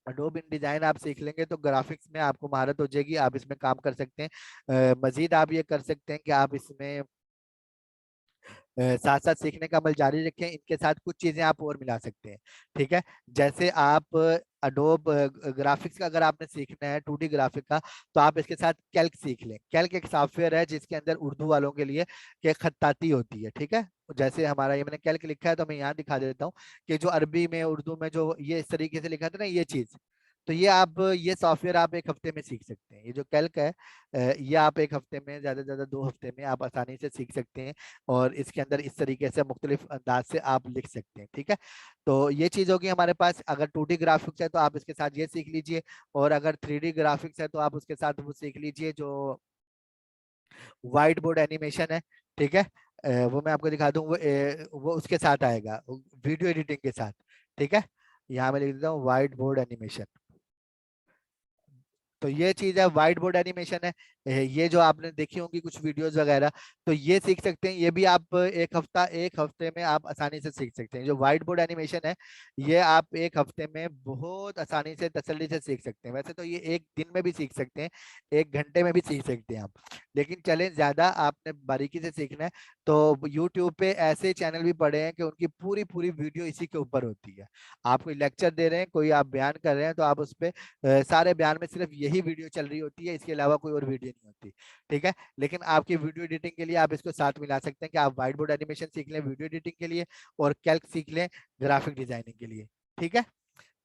अडोब इन डिजाइन आप सीख लेंगे तो ग्राफिक्स में आपको महारत हो जाएगी, आप इसमें काम कर सकते हैं। मजीद आप ये कर सकते हैं कि आप इसमें साथ साथ सीखने का अमल जारी रखें। इनके साथ कुछ चीजें आप और मिला सकते हैं। ठीक है, जैसे आप अडोब ग्राफिक्स का अगर आपने सीखना है 2D ग्राफिक का, तो आप इसके साथ कैल्क सीख लें। कैल्क एक सॉफ्टवेयर है जिसके अंदर उर्दू वालों के लिए के खत्ताती होती है। ठीक है, जैसे हमारा ये मैंने कैल्क लिखा है तो मैं यहाँ दिखा देता हूँ कि जो अरबी में, उर्दू में जो ये इस तरीके से लिखा था ना ये चीज, तो ये सॉफ्टवेयर आप 1 हफ्ते में सीख सकते हैं। ये जो कैल्क है, ये आप 1 हफ्ते में, ज्यादा से ज्यादा 2 हफ्ते में आप आसानी से सीख सकते हैं। और इसके अंदर इस तरीके से मुख्तलिफ अंदाज से आप लिख सकते हैं। ठीक है, तो ये चीज होगी हमारे पास। अगर 2D ग्राफिक्स है तो आप इसके साथ ये सीख लीजिए, और अगर 3D ग्राफिक्स है तो आप उसके साथ वो सीख लीजिए जो व्हाइट बोर्ड एनिमेशन है। ठीक है, वो मैं आपको दिखा दूं, वो उसके साथ आएगा, वीडियो एडिटिंग के साथ। ठीक है, यहाँ मैं लिख देता हूँ व्हाइट बोर्ड एनिमेशन। तो ये चीज है, व्हाइट बोर्ड एनिमेशन है। ये जो आपने देखी होंगी कुछ वीडियोस वगैरह, तो ये सीख सकते हैं। ये भी आप एक हफ्ते में आप आसानी से सीख सकते हैं। जो व्हाइट बोर्ड एनिमेशन है, ये आप एक हफ्ते में बहुत आसानी से तसल्ली से सीख सकते हैं। वैसे तो ये एक दिन में भी सीख सकते हैं, एक घंटे में भी सीख सकते हैं आप, लेकिन चलें ज्यादा आपने बारीकी से सीखना है तो यूट्यूब पे ऐसे चैनल भी पड़े हैं कि उनकी पूरी पूरी वीडियो इसी के ऊपर होती है। आप कोई लेक्चर दे रहे हैं, कोई आप बयान कर रहे हैं, तो आप उस पे सारे बयान में सिर्फ यही वीडियो चल रही होती है, इसके अलावा कोई और वीडियो नहीं होती। ठीक है, लेकिन आपकी वीडियो एडिटिंग के लिए आप इसको साथ मिला सकते हैं कि आप व्हाइट बोर्ड एनिमेशन सीख लें वीडियो एडिटिंग के लिए, और कैल्क सीख लें ग्राफिक डिजाइनिंग के लिए। ठीक है,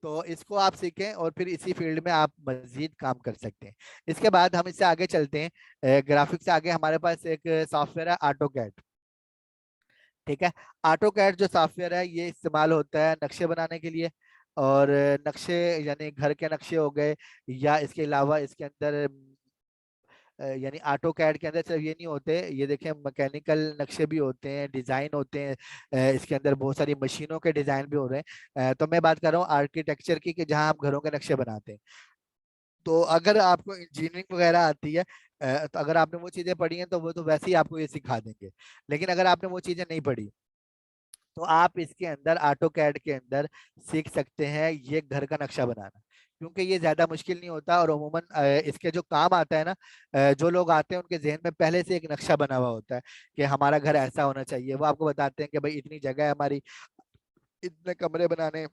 तो इसको आप सीखें और फिर इसी फील्ड में आप मजीद काम कर सकते हैं। इसके बाद हम इससे आगे चलते हैं, ग्राफिक से आगे हमारे पास एक सॉफ्टवेयर है ऑटो कैड। ठीक है, ऑटो कैड जो सॉफ्टवेयर है ये इस्तेमाल होता है नक्शे बनाने के लिए। और नक्शे यानी घर के नक्शे हो गए, या इसके अलावा इसके अंदर यानी ऑटो कैड के अंदर सिर्फ ये नहीं होते, ये देखें मैकेनिकल नक्शे भी होते हैं, डिजाइन होते हैं, इसके अंदर बहुत सारी मशीनों के डिजाइन भी हो रहे हैं। तो मैं बात कर रहा हूँ आर्किटेक्चर की, कि जहाँ हम घरों के नक्शे बनाते हैं। तो अगर आपको इंजीनियरिंग वगैरह आती है, तो अगर आपने वो चीजें पढ़ी हैं तो वो तो वैसे ही आपको ये सिखा देंगे। लेकिन अगर आपने वो चीजें नहीं पढ़ी, तो आप इसके अंदर ऑटो कैड के अंदर सीख सकते हैं ये घर का नक्शा बनाना, क्योंकि ये ज्यादा मुश्किल नहीं होता। और अमूमन इसके जो काम आता है ना, जो लोग आते हैं उनके जहन में पहले से एक नक्शा बना हुआ होता है कि हमारा घर ऐसा होना चाहिए। वो आपको बताते हैं कि भाई इतनी जगह है हमारी, इतने कमरे बनाने हैं,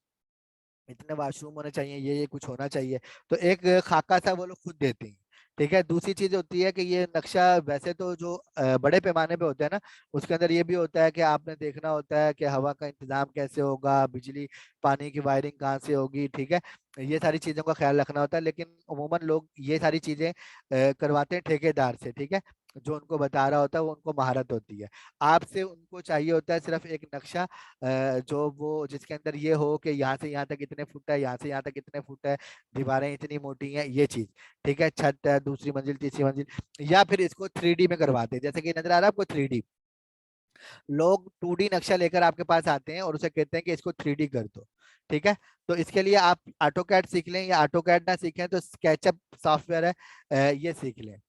इतने वॉशरूम होने चाहिए, ये कुछ होना चाहिए। तो एक खाका सा वो लोग खुद देते हैं। ठीक है, दूसरी चीज होती है कि ये नक्शा वैसे तो जो बड़े पैमाने पे होता है ना, उसके अंदर ये भी होता है कि आपने देखना होता है कि हवा का इंतजाम कैसे होगा, बिजली पानी की वायरिंग कहाँ से होगी। ठीक है, ये सारी चीजों का ख्याल रखना होता है, लेकिन अमूमन लोग ये सारी चीजें करवाते हैं ठेकेदार से। ठीक है, जो उनको बता रहा होता है वो उनको महारत होती है। आपसे उनको चाहिए होता है सिर्फ एक नक्शा, जो वो जिसके अंदर ये हो कि यहाँ से यहाँ तक इतने फुट है, यहाँ से यहाँ तक इतने फुट है, दीवारें इतनी मोटी हैं, ये चीज। ठीक है, छत है, दूसरी मंजिल, तीसरी मंजिल। या फिर इसको 3D में करवाते हैं, जैसे कि नजर आ रहा है आपको 3D। लोग 2D नक्शा लेकर आपके पास आते हैं और उसे कहते हैं कि इसको 3D कर दो। ठीक है, तो इसके लिए आप ऑटो कैड सीख लें, या ऑटो कैड ना सीखें तो स्केचअप सॉफ्टवेयर है, ये सीख लें।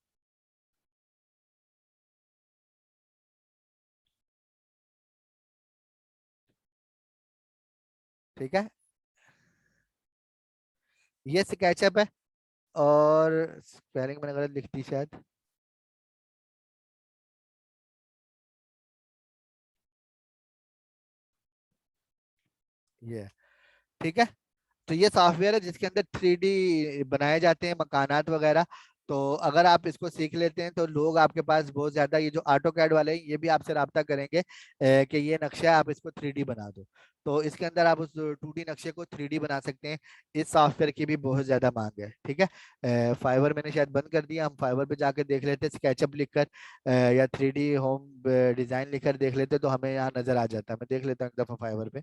ठीक है, ये स्केचअप है। और स्पेलिंग मैंने गलत लिख दी शायद। ये, ठीक है, तो ये सॉफ्टवेयर है जिसके अंदर 3D बनाए जाते हैं मकानात वगैरह। तो अगर आप इसको सीख लेते हैं तो लोग आपके पास बहुत ज्यादा, ये जो ऑटो कैड वाले हैं ये भी आपसे राब्ता करेंगे कि ये नक्शा है, आप इसको 3D बना दो। तो इसके अंदर आप उस 2D नक्शे को 3D बना सकते हैं। इस सॉफ्टवेयर की भी बहुत ज्यादा मांग है। ठीक है, फाइवर मैंने शायद बंद कर दिया, हम फाइवर पे जाके देख लेते स्केचअप लिखकर, या 3D होम डिजाइन लिखकर देख लेते तो हमें यहाँ नजर आ जाता है। मैं देख लेता हूँ एक दफा फाइवर पे,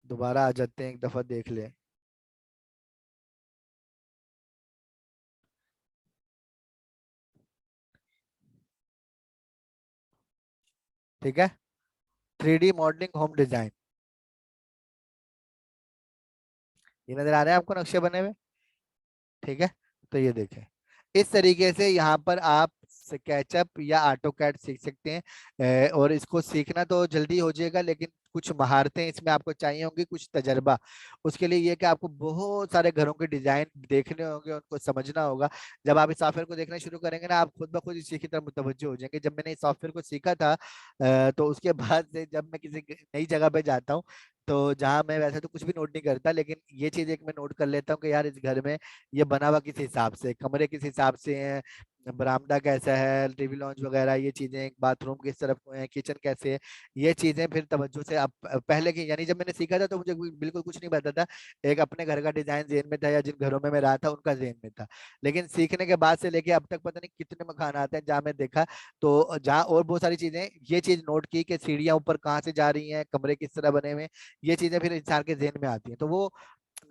दोबारा आ जाते हैं, एक दफा देख ले। ठीक है, 3D मॉडलिंग होम डिजाइन, ये नजर आ रहे हैं आपको नक्शे बने हुए। ठीक है, तो ये देखें, इस तरीके से यहाँ पर आप स्केचअप या ऑटो कैड सीख सकते हैं। और इसको सीखना तो जल्दी हो जाएगा, लेकिन कुछ महारतें इसमें आपको चाहिए होंगी, कुछ तजर्बा। उसके लिए ये कि आपको बहुत सारे घरों के डिजाइन देखने होंगे, उनको समझना होगा। जब आप इस सॉफ्टवेयर को देखना शुरू करेंगे ना, आप खुद ब खुद इसी की तरफ मुतवज्जो हो जाएंगे। जब मैंने इस सॉफ्टवेयर को सीखा था, तो उसके बाद से जब मैं किसी नई जगह पे जाता हूँ, तो जहाँ मैं वैसे तो कुछ भी नोट नहीं करता, लेकिन ये चीज एक मैं नोट कर लेता हूँ कि यार इस घर में ये बना हुआ किस हिसाब से, कमरे किस हिसाब से हैं, बरामदा कैसा है, टीवी लॉन्च वगैरह, ये चीजें, बाथरूम किस तरफ को है, किचन कैसे है, ये चीजें फिर तवज्जो से अब पहले की, यानी जब मैंने सीखा था तो मुझे बिल्कुल कुछ नहीं पता था। एक अपने घर का डिजाइन जेन में था, या जिन घरों में मैं रहा था उनका जेन में था। लेकिन सीखने के बाद से लेके अब तक पता नहीं कितने मकान आते हैं जहाँ मैं देखा, तो जहाँ और बहुत सारी चीजें, ये चीज नोट की कि सीढ़ियाँ ऊपर कहाँ से जा रही हैं, कमरे किस तरह बने हुए हैं, ये चीजें फिर इंसान के जेन में आती हैं। तो वो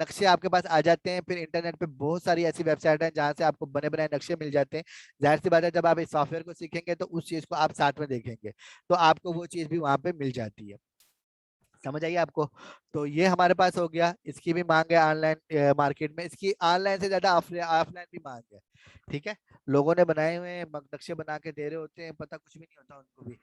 नक्शे आपके पास आ जाते हैं। फिर इंटरनेट पे बहुत सारी ऐसी वेबसाइट हैं जहां से आपको बने बनाए नक्शे मिल जाते हैं। जाहिर सी बात है, जब आप इस सॉफ्टवेयर को सीखेंगे तो उस चीज को आप साथ में देखेंगे, तो आपको वो चीज भी वहां पे मिल जाती है। समझ आइए आपको। तो ये हमारे पास हो गया, इसकी भी मांग है ऑनलाइन मार्केट में, इसकी ऑनलाइन से ज्यादा ऑफलाइन भी मांग है। ठीक है, लोगों ने बनाए हुए हैं, नक्शे बना के दे रहे होते हैं, पता कुछ भी नहीं होता उनको भी,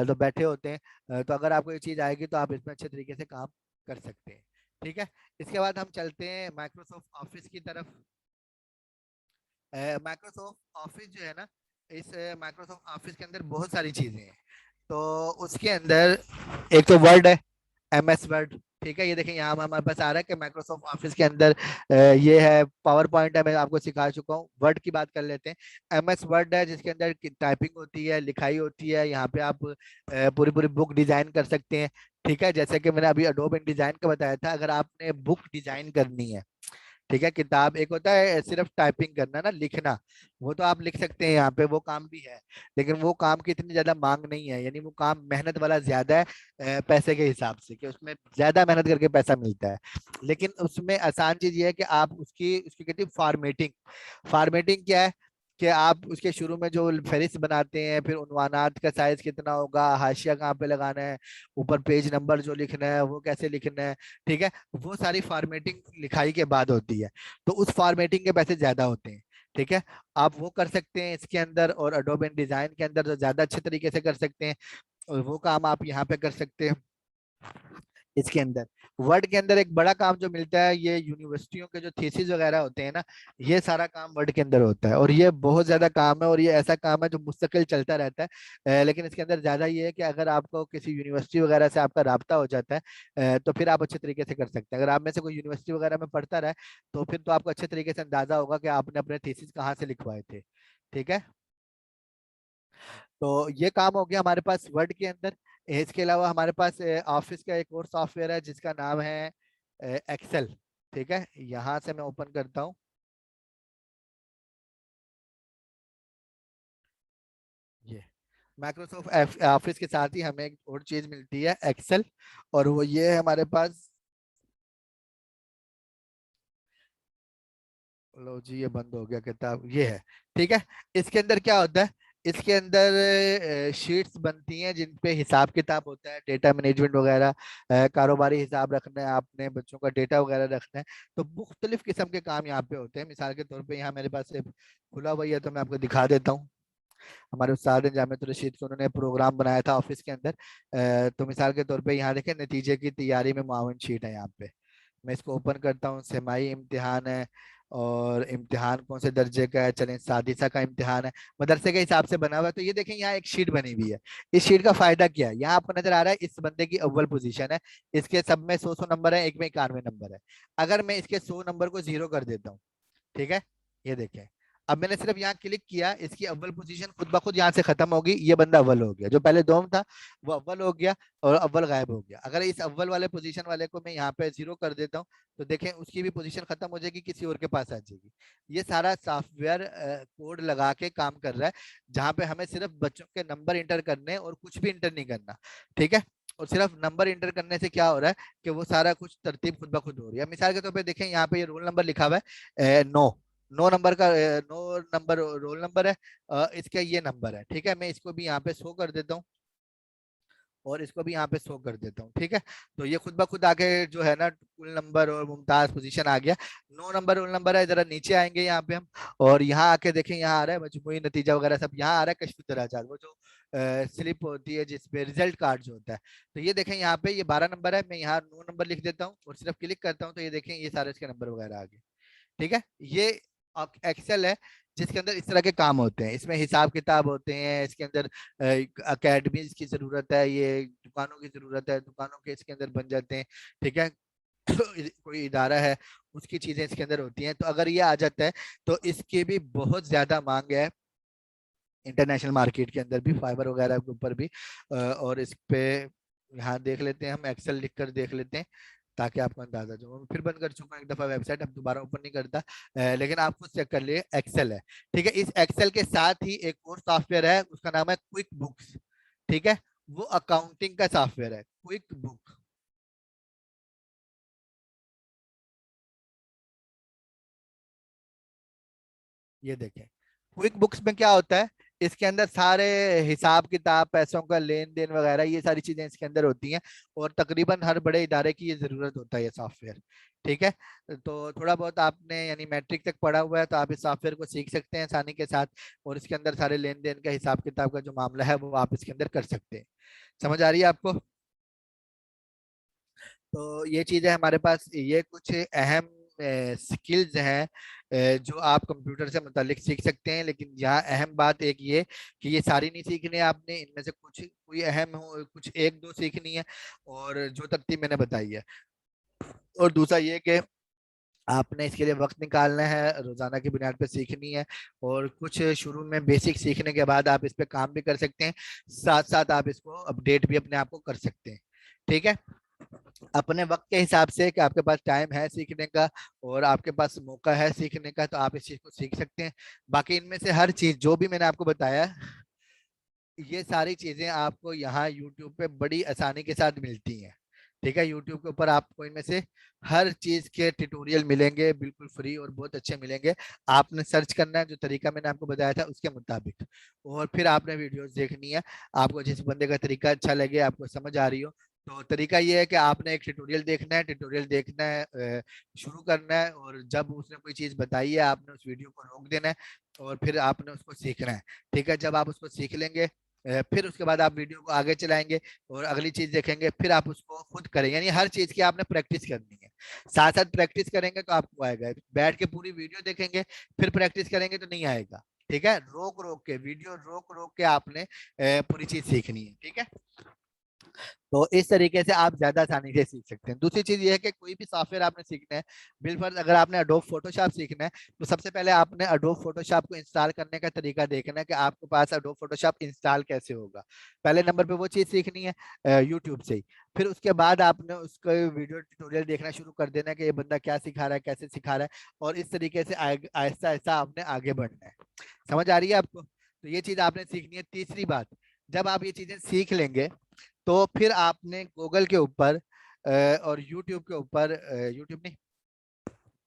तो बैठे होते हैं। तो अगर आपको ये चीज आएगी तो आप इसमें अच्छे तरीके से काम कर सकते हैं। ठीक है, इसके बाद हम चलते हैं माइक्रोसॉफ्ट ऑफिस की तरफ। माइक्रोसॉफ्ट ऑफिस जो है ना, इस माइक्रोसॉफ्ट ऑफिस के अंदर बहुत सारी चीजें हैं। तो उसके अंदर एक तो वर्ड है, MS वर्ड। ठीक है, ये देखें यहाँ हमारे पास आ रहा है कि माइक्रोसॉफ्ट ऑफिस के अंदर ये है, पावर पॉइंट है, मैं आपको सिखा चुका हूँ। वर्ड की बात कर लेते हैं। MS वर्ड है जिसके अंदर टाइपिंग होती है, लिखाई होती है। यहाँ पे आप पूरी पूरी बुक डिजाइन कर सकते हैं। ठीक है, जैसे कि मैंने अभी एडोब डिजाइन का बताया था, अगर आपने बुक डिजाइन करनी है, ठीक है, किताब एक होता है सिर्फ टाइपिंग करना ना, लिखना, वो तो आप लिख सकते हैं यहाँ पे, वो काम भी है। लेकिन वो काम की इतनी ज्यादा मांग नहीं है, यानी वो काम मेहनत वाला ज्यादा है पैसे के हिसाब से, कि उसमें ज्यादा मेहनत करके पैसा मिलता है। लेकिन उसमें आसान चीज ये है कि आप उसकी उसकी कहती है फॉर्मेटिंग। फॉर्मेटिंग क्या है कि आप उसके शुरू में जो फहरिस्त बनाते हैं, फिर उन्वानात का साइज कितना होगा, हाशिया कहाँ पे लगाना है, ऊपर पेज नंबर जो लिखना है वो कैसे लिखना है, ठीक है, वो सारी फॉर्मेटिंग लिखाई के बाद होती है। तो उस फॉर्मेटिंग के पैसे ज्यादा होते हैं। ठीक है, आप वो कर सकते हैं इसके अंदर, और एडोब डिजाइन के अंदर जो ज्यादा अच्छे तरीके से कर सकते हैं, और वो काम आप यहाँ पे कर सकते हैं। इसके अंदर वर्ड के अंदर एक बड़ा काम जो मिलता है, ये यूनिवर्सिटियों के जो थीसिस वगैरह होते हैं ना, ये सारा काम वर्ड के अंदर होता है, और ये बहुत ज्यादा काम है, और ये ऐसा काम है जो मुस्तकिल चलता रहता है। लेकिन इसके अंदर ज्यादा ये है कि अगर आपको किसी यूनिवर्सिटी वगैरह से आपका राब्ता हो जाता है, तो फिर आप अच्छे तरीके से कर सकते हैं। अगर आप में से कोई यूनिवर्सिटी वगैरह में पढ़ता रहे, तो फिर तो आपको अच्छे तरीके से अंदाजा होगा कि आपने अपने थीसिस कहाँ से लिखवाए थे। ठीक है, तो ये काम हो गया हमारे पास वर्ड के अंदर। इसके अलावा हमारे पास ऑफिस का एक और सॉफ्टवेयर है जिसका नाम है एक्सेल। ठीक है, यहाँ से मैं ओपन करता हूँ ये माइक्रोसॉफ्ट ऑफिस के साथ ही हमें एक और चीज मिलती है, एक्सेल। और वो ये है हमारे पास, लो जी ये बंद हो गया किताब, ये है। ठीक है, इसके अंदर क्या होता है, इसके अंदर शीट्स बनती हैं जिन पे हिसाब किताब होता है, डेटा मैनेजमेंट वगैरह, कारोबारी हिसाब रखना है आपने, बच्चों का डेटा वगैरह रखना है। तो मुख्तलिफ किस्म के काम यहाँ पे होते हैं। मिसाल के तौर पे यहाँ मेरे पास एक खुला हुआ ही है, तो मैं आपको दिखा देता हूँ। हमारे उस्ताद हैं जामिअतुल रशीद के, उन्होंने प्रोग्राम बनाया था ऑफिस के अंदर। तो मिसाल के तौर पे यहाँ देखें, नतीजे की तैयारी में मावन शीट है यहाँ पे। मैं इसको ओपन करता हूँ, सेमाई इम्तिहान है, और इम्तिहान कौन से दर्जे का है, चलें सादिसा का इम्तिहान है, मदरसे के हिसाब से बना हुआ है। तो ये देखें यहाँ एक शीट बनी हुई है। इस शीट का फायदा क्या है, यहाँ आपको नजर आ रहा है इस बंदे की अव्वल पोजीशन है, इसके सब में 100 नंबर है, एक में 91 नंबर है। अगर मैं इसके 100 नंबर को जीरो कर देता हूँ, ठीक है, ये देखें, अब मैंने सिर्फ यहाँ क्लिक किया, इसकी अव्वल पोजीशन खुद ब खुद यहाँ से खत्म होगी, ये बंदा अव्वल हो गया, जो पहले दोम था वो अव्वल हो गया, और अव्वल गायब हो गया। अगर इस अव्वल वाले पोजीशन वाले को मैं यहाँ पे जीरो कर देता हूँ, तो देखें उसकी भी पोजीशन खत्म हो जाएगी, किसी और के पास आ जाएगी। ये सारा सॉफ्टवेयर कोड लगा के काम कर रहा है, जहाँ पे हमें सिर्फ बच्चों के नंबर इंटर करने हैं और कुछ भी इंटर नहीं करना। ठीक है, और सिर्फ नंबर इंटर करने से क्या हो रहा है कि वो सारा कुछ तरतीब खुद ब खुद हो रही है। मिसाल के तौर पे देखें, यहाँ पे ये रोल नंबर लिखा हुआ है 9, 9 नंबर का 9 नंबर रोल नंबर है, इसका ये नंबर है। ठीक है, मैं इसको भी यहाँ पे शो कर देता हूँ, और इसको भी यहाँ पे शो कर देता हूँ। ठीक है, तो ये खुद ब खुद आके जो है ना कुल नंबर और मुमताज पोजीशन आ गया। 9 नंबर रोल नंबर है, जरा नीचे आएंगे यहाँ पे हम, और यहाँ आके देखें, यहाँ आ रहा है मजमूई नतीजा वगैरह सब, यहाँ आ रहा है कश्फ दराजात, वो जो स्लिप होती है जिसपे रिजल्ट कार्ड जो होता है। तो ये देखें यहाँ पे ये 12 नंबर है, मैं यहाँ 9 नंबर लिख देता हूँ और सिर्फ क्लिक करता हूँ, तो ये देखें ये सारे इसके नंबर वगैरह आ गए। ठीक है, ये एक्सेल है जिसके अंदर इस तरह के काम होते हैं, इसमें हिसाब किताब होते हैं, इसके अंदर अकेडमीज की जरूरत है, ये दुकानों की जरूरत है, दुकानों के इसके अंदर बन जाते हैं। ठीक है, कोई इदारा है उसकी चीजें इसके अंदर होती हैं। तो अगर ये आ जाता है, तो इसकी भी बहुत ज्यादा मांग है इंटरनेशनल मार्केट के अंदर भी, फाइबर वगैरह के ऊपर भी। और इस पे यहाँ देख लेते हैं, हम एक्सेल लिख कर देख लेते हैं ताकि आपको अंदाजा जो, मैं फिर बंद कर चुका हूँ एक दफा वेबसाइट, अब दोबारा ओपन नहीं करता। लेकिन आप खुद चेक कर लिए, एक्सेल है। ठीक है, इस एक्सेल के साथ ही एक और सॉफ्टवेयर है, उसका नाम है क्विक बुक्स। ठीक है, वो अकाउंटिंग का सॉफ्टवेयर है, क्विक बुक। ये देखें, क्विक बुक्स में क्या होता है इसके अंदर सारे हिसाब किताब, पैसों का लेन देन वगैरह, ये सारी चीजें इसके अंदर होती हैं। और तकरीबन हर बड़े इदारे की ये जरूरत होता है ये सॉफ्टवेयर। ठीक है। तो थोड़ा बहुत आपने यानी मैट्रिक तक पढ़ा हुआ है तो आप इस सॉफ्टवेयर को सीख सकते हैं आसानी के साथ। और इसके अंदर सारे लेन देन का, हिसाब किताब का जो मामला है वो आप इसके अंदर कर सकते हैं। समझ आ रही है आपको? तो ये चीजें हमारे पास, ये कुछ अहम स्किल्स हैं जो आप कंप्यूटर से मुतालिक सीख सकते हैं। लेकिन यहाँ अहम बात एक ये कि ये सारी नहीं सीखनी है आपने, इनमें से कुछ कोई अहम हो, कुछ एक दो सीखनी है। और जो तरतीब मैंने बताई है। और दूसरा ये कि आपने इसके लिए वक्त निकालना है, रोजाना की बुनियाद पे सीखनी है। और कुछ शुरू में बेसिक सीखने के बाद आप इस पे काम भी कर सकते हैं, साथ साथ आप इसको अपडेट भी अपने आप को कर सकते हैं। ठीक है। अपने वक्त के हिसाब से कि आपके पास टाइम है सीखने का और आपके पास मौका है सीखने का, तो आप इस चीज को सीख सकते हैं। बाकी इनमें से हर चीज जो भी मैंने आपको बताया, ये सारी चीजें आपको यहाँ यूट्यूब पे बड़ी आसानी के साथ मिलती हैं। ठीक है। यूट्यूब के ऊपर आपको इनमें से हर चीज के ट्यूटोरियल मिलेंगे, बिल्कुल फ्री और बहुत अच्छे मिलेंगे। आपने सर्च करना है जो तरीका मैंने आपको बताया था उसके मुताबिक, और फिर आपने वीडियोस देखनी है। आपको जिस बंदे का तरीका अच्छा लगे, आपको समझ आ रही हो, तो तरीका ये है कि आपने एक ट्यूटोरियल देखना है, ट्यूटोरियल देखना है, शुरू करना है, और जब उसने कोई चीज बताई है आपने उस वीडियो को रोक देना है और फिर आपने उसको सीखना है। ठीक है। जब आप उसको सीख लेंगे, फिर उसके बाद आप वीडियो को आगे चलाएंगे और अगली चीज देखेंगे, फिर आप उसको खुद करेंगे। यानी हर चीज की आपने प्रैक्टिस करनी है। साथ साथ प्रैक्टिस करेंगे तो आपको आएगा। बैठ के पूरी वीडियो देखेंगे फिर प्रैक्टिस करेंगे तो नहीं आएगा। ठीक है। रोक रोक के वीडियो, रोक रोक के आपने पूरी चीज सीखनी है। ठीक है। तो इस तरीके से आप ज्यादा आसानी से सीख सकते हैं। दूसरी चीज ये है कि कोई भी सॉफ्टवेयर आपने सीखना है, बिलफर्ज अगर आपने अडोब फोटोशॉप सीखना है, तो सबसे पहले आपने अडोब फोटोशॉप को इंस्टॉल करने का तरीका देखना है कि आपके पास अडोब फोटोशॉप इंस्टॉल कैसे होगा। पहले नंबर पे वो चीज सीखनी है यूट्यूब से ही। फिर उसके बाद आपने उसका वीडियो ट्यूटोरियल देखना शुरू कर देना है कि ये बंदा क्या सिखा रहा है, कैसे सिखा रहा है, और इस तरीके से आहिस्ता आहिस्ता आपने आगे बढ़ना है। समझ आ रही है आपको? तो ये चीज आपने सीखनी है। तीसरी बात, जब आप ये चीजें सीख लेंगे तो फिर आपने गूगल के ऊपर और यूट्यूब के ऊपर, यूट्यूब नहीं,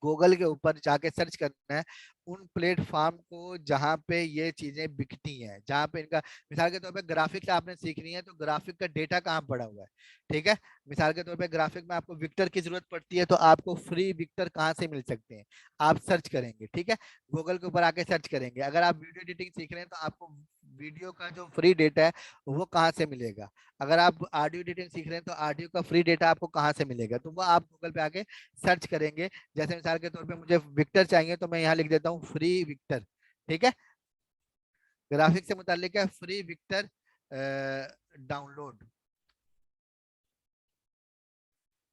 गूगल के ऊपर जाके सर्च करना है उन प्लेटफॉर्म को जहाँ पे ये चीजें बिकती हैं, जहाँ पे इनका, मिसाल के तौर पे ग्राफिक्स आपने सीखनी है तो ग्राफिक का डेटा कहाँ पड़ा हुआ है। ठीक है। मिसाल के तौर पे ग्राफिक में आपको विक्टर की जरूरत पड़ती है, तो आपको फ्री विक्टर कहाँ से मिल सकते हैं, आप सर्च करेंगे। ठीक है। गूगल के ऊपर आके सर्च करेंगे। अगर आप वीडियो एडिटिंग सीख रहे हैं तो आपको वीडियो का जो फ्री डेटा है वो कहाँ से मिलेगा। अगर आप ऑडियो एडिटिंग सीख रहे हैं तो ऑडियो का फ्री डेटा आपको कहाँ से मिलेगा, तो वो आप गूगल पे आके सर्च करेंगे। जैसे मिसाल के तौर पे मुझे विक्टर चाहिए तो मैं यहाँ लिख देता हूँ फ्री विक्टर। ठीक है। ग्राफिक से मुतालिक है फ्री विक्टर डाउनलोड।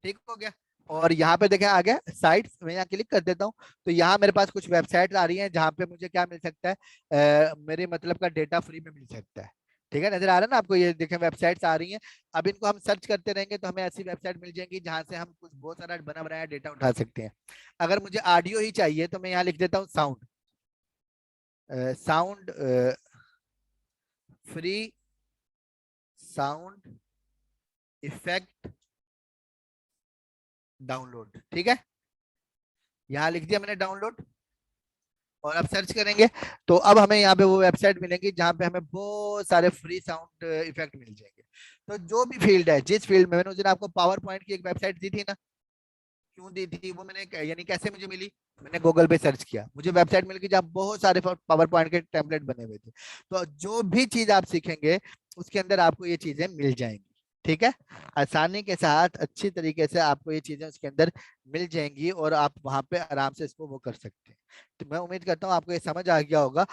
ठीक हो गया। और यहाँ पे देखें आ गया साइट्स, मैं यहाँ क्लिक कर देता हूँ तो यहाँ मेरे पास कुछ वेबसाइट आ रही हैं जहाँ पे मुझे क्या मिल सकता है, मेरे मतलब का डेटा फ्री में मिल सकता है। ठीक है। नजर आ रहा है ना आपको? ये देखें वेबसाइट्स आ रही हैं। अब इनको हम सर्च करते रहेंगे तो हमें ऐसी वेबसाइट मिल जाएंगी जहाँ से हम कुछ बहुत सारा बना बनाया डेटा उठा सकते हैं। अगर मुझे ऑडियो ही चाहिए तो मैं यहाँ लिख देता हूँ sound, sound free sound effect download. ठीक है। यहाँ लिख दिया मैंने डाउनलोड। और अब सर्च करेंगे तो अब हमें यहाँ पे वो वेबसाइट मिलेंगी जहाँ पे हमें बहुत सारे फ्री साउंड इफेक्ट मिल जाएंगे। तो जो भी फील्ड है, जिस फील्ड में, मैंने उस दिन आपको पावर पॉइंट की एक वेबसाइट दी थी ना, क्यों दी थी वो मैंने, यानी कैसे मुझे मिली, मैंने गूगल पे सर्च किया, मुझे वेबसाइट मिल गई जहाँ बहुत सारे पावर पॉइंट के टेम्पलेट बने हुए थे। तो जो भी चीज आप सीखेंगे उसके अंदर आपको ये चीजें मिल जाएंगी। ठीक है। आसानी के साथ अच्छी तरीके से आपको ये चीजें उसके अंदर मिल जाएंगी और आप वहां पे आराम से इसको वो कर सकते हैं। तो मैं उम्मीद करता हूँ आपको ये समझ आ गया होगा।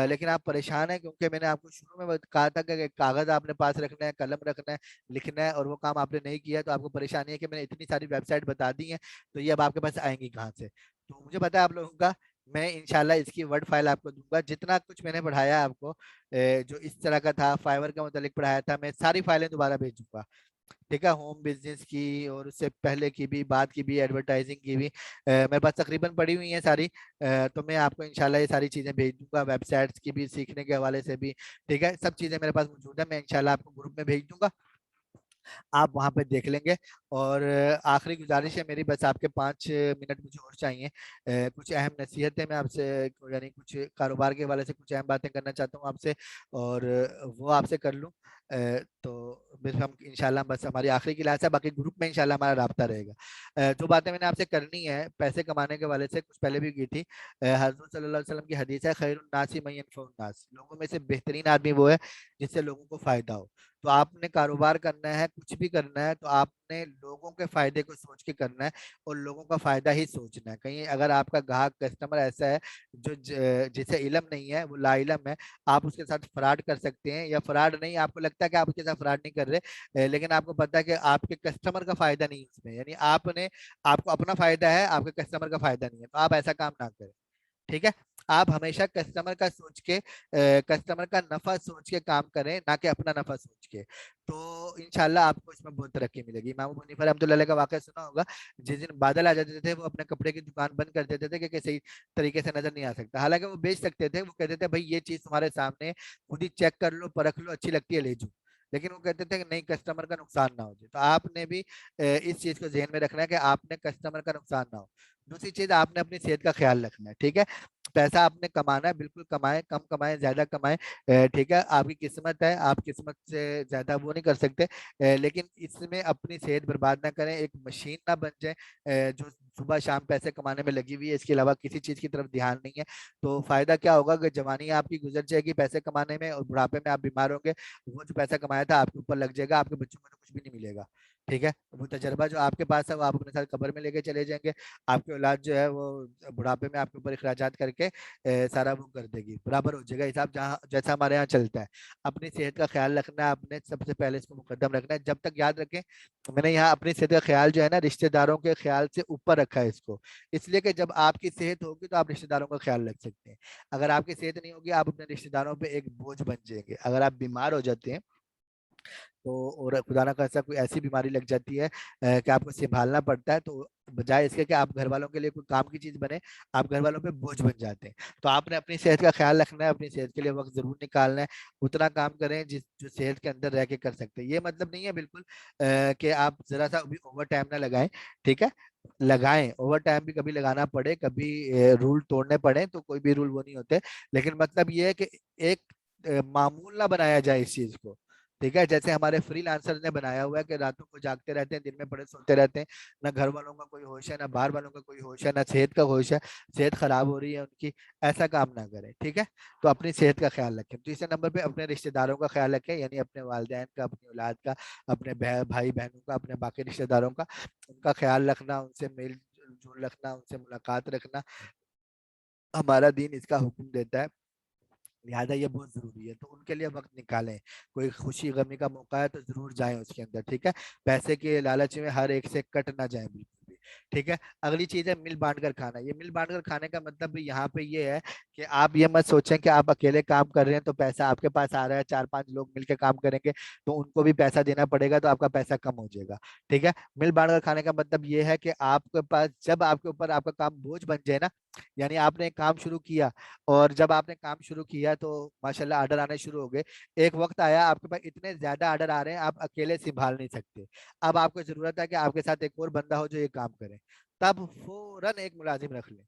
लेकिन आप परेशान हैं क्योंकि मैंने आपको शुरू में कहा था कि कागज आपने पास रखना है, कलम रखना है, लिखना है, और वो काम आपने नहीं किया तो आपको परेशानी है कि मैंने इतनी सारी वेबसाइट बता दी है, तो ये अब आपके पास आएंगी कहाँ से। तो मुझे पता है आप लोगों का, मैं इंशाल्लाह इसकी वर्ड फाइल आपको दूंगा। जितना कुछ मैंने पढ़ाया आपको, जो इस तरह का था, फाइवर का मतलब पढ़ाया था, मैं सारी फाइलें दोबारा भेज दूंगा। ठीक है। होम बिजनेस की और उससे पहले की भी, बाद की भी, एडवर्टाइजिंग की भी मेरे पास तकरीबन पड़ी हुई है सारी। तो मैं आपको इंशाल्लाह ये सारी चीजें भेज दूंगा, वेबसाइट्स की भी, सीखने के हवाले से भी। ठीक है। सब चीजें मेरे पास मौजूद है, मैं इंशाल्लाह आपको ग्रुप में भेज दूंगा। आप वहां पे देख लेंगे। और आखिरी गुजारिश है मेरी, बस आपके 5 मिनट मुझे और चाहिए। कुछ अहम नसीहतें मैं आपसे, यानी कुछ कारोबार के हवाले से कुछ अहम बातें करना चाहता हूँ आपसे, और वो आपसे कर लूँ। तो फिर हम इंशाल्लाह, बस हमारी आखिरी क्लास है, बाकी ग्रुप में इंशाल्लाह हमारा राब्ता रहेगा। जो बातें मैंने आपसे करनी है पैसे कमाने के वाले से, कुछ पहले भी की थी। हजरत सल्लल्लाहु अलैहि वसल्लम की हदीस है, खैरुन नासी मन यनफउन नास, लोगों में से बेहतरीन आदमी वो है जिससे लोगों को फायदा हो। तो आपने कारोबार करना है, कुछ भी करना है, तो आपने लोगों के फायदे को सोच के करना है, और लोगों का फायदा ही सोचना है। कहीं अगर आपका ग्राहक कस्टमर ऐसा है जो जिसे इल्म नहीं है, वो ला इल्म है, आप उसके साथ फ्रॉड कर सकते हैं, या फ्रॉड नहीं, आपको लगता है कि आप उसके साथ फ्रॉड नहीं कर रहे, लेकिन आपको पता है कि आपके कस्टमर का फायदा नहीं है उसमें, यानी आपने, आपको अपना फायदा है, आपके कस्टमर का फायदा नहीं है, तो आप ऐसा काम ना करें। ठीक है। आप हमेशा कस्टमर का सोच के, कस्टमर का नफा सोच के काम करें, ना कि अपना नफा सोच के। तो इंशाल्लाह आपको इसमें बहुत तरक्की मिलेगी। इमाम अबू हनीफा रहमतुल्लाह अलैह का वाकया सुना होगा, जिस दिन बादल आ जाते थे वो अपने कपड़े की दुकान बंद कर देते थे कि सही तरीके से नजर नहीं आ सकता, हालांकि वो बेच सकते थे। वो कहते थे भाई ये चीज तुम्हारे सामने है, खुद ही चेक कर लो, परख लो, अच्छी लगती है ले जाओ, लेकिन वो कहते थे कि नहीं, कस्टमर का नुकसान ना हो जाए। तो आपने भी इस चीज को जहन में रखना है कि आपने कस्टमर का नुकसान ना हो। दूसरी चीज, आपने अपनी सेहत का ख्याल रखना है। ठीक है। पैसा आपने कमाना है, बिल्कुल कमाए, कम कमाए ज्यादा कमाए, ठीक है, आपकी किस्मत है, आप किस्मत से ज्यादा वो नहीं कर सकते, लेकिन इसमें अपनी सेहत बर्बाद ना करें, एक मशीन ना बन जाए जो सुबह शाम पैसे कमाने में लगी हुई है, इसके अलावा किसी चीज की तरफ ध्यान नहीं है। तो फायदा क्या होगा कि जवानी आपकी गुजर जाएगी पैसे कमाने में, और बुढ़ापे में आप बीमार होंगे, वो जो पैसा कमाया था आपके ऊपर लग जाएगा, आपके बच्चों को तो कुछ भी नहीं मिलेगा। ठीक है। वो तजर्बा जो आपके पास है वो आप अपने साथ कब्र में लेके चले जाएंगे, आपकी औलाद जो है वो बुढ़ापे में आपके ऊपर अखराजात करके सारा वो कर देगी, बराबर हो जाएगा हिसाब, जहाँ जैसा हमारे यहाँ चलता है। अपनी सेहत का ख्याल रखना है, आपने सबसे पहले इसको मुकद्दम रखना है। जब तक याद रखें, मैंने यहाँ अपनी सेहत का ख्याल जो है ना, रिश्तेदारों के ख्याल से ऊपर रखा है इसको, इसलिए कि जब आपकी सेहत होगी तो आप रिश्तेदारों का ख्याल रख सकते हैं। अगर आपकी सेहत नहीं होगी, आप अपने रिश्तेदारों पे एक बोझ बन जाएंगे। अगर आप बीमार हो जाते हैं तो, और खुदा ना खास्ता कोई ऐसी बीमारी लग जाती है कि आपको संभालना पड़ता है, तो बजाय इसके कि आप घर वालों के लिए कोई काम की चीज बने, आप घर वालों पे बोझ बन जाते हैं। तो आपने अपनी सेहत का ख्याल रखना है, अपनी सेहत के लिए वक्त जरूर निकालना है, उतना काम करें जिस जो सेहत के अंदर रह के कर सकते हैं। ये मतलब नहीं है बिल्कुल कि आप जरा सा भी ओवर टाइम ना लगाएं। ठीक है। लगाएं, ओवर टाइम भी कभी लगाना पड़े, कभी रूल तोड़ने पड़े, तो कोई भी रूल वो नहीं होते, लेकिन मतलब ये है कि एक मामूल ना बनाया जाए इस चीज को। ठीक है। जैसे हमारे फ्रीलांसर ने बनाया हुआ है कि रातों को जागते रहते हैं, दिन में पड़े सोते रहते हैं, ना घर वालों का कोई होश है, ना बाहर वालों का कोई होश है, ना सेहत का होश है, सेहत खराब हो रही है उनकी, ऐसा काम ना करें। ठीक है। तो अपनी सेहत का ख्याल रखें। तीसरे नंबर पे अपने रिश्तेदारों का ख्याल रखें, यानी अपने वालिदैन का, अपनी औलाद का, अपने भाई बहनों का, अपने बाकी रिश्तेदारों का, उनका ख्याल रखना, उनसे मेल जोल रखना, उनसे मुलाकात रखना, हमारा दीन इसका हुक्म देता है, लिहाजा ये बहुत जरूरी है। तो उनके लिए वक्त निकालें, कोई खुशी गमी का मौका है तो जरूर जाएं उसके अंदर। ठीक है। पैसे के लालच में हर एक से कट ना जाए बिल्कुल भी। ठीक है। अगली चीज है मिल बांट कर खाना। ये मिल बांट कर खाने का मतलब भी यहाँ पे ये है कि आप ये मत सोचें कि आप अकेले काम कर रहे हैं तो पैसा आपके पास आ रहा है, 4-5 लोग मिलकर काम करेंगे तो उनको भी पैसा देना पड़ेगा, तो आपका पैसा कम हो जाएगा। ठीक है। मिल बांट कर खाने का मतलब ये है कि आपके पास जब आपके ऊपर आपका काम बोझ बन जाए ना, यानी आपने एक काम शुरू किया, और जब आपने काम शुरू किया तो माशाल्लाह ऑर्डर आने शुरू हो गए, एक वक्त आया आपके पास इतने ज्यादा ऑर्डर आ रहे हैं, आप अकेले संभाल नहीं सकते, अब आपको जरूरत है कि आपके साथ एक और बंदा हो जो ये काम करे, तब फौरन एक मुलाजिम रख लें।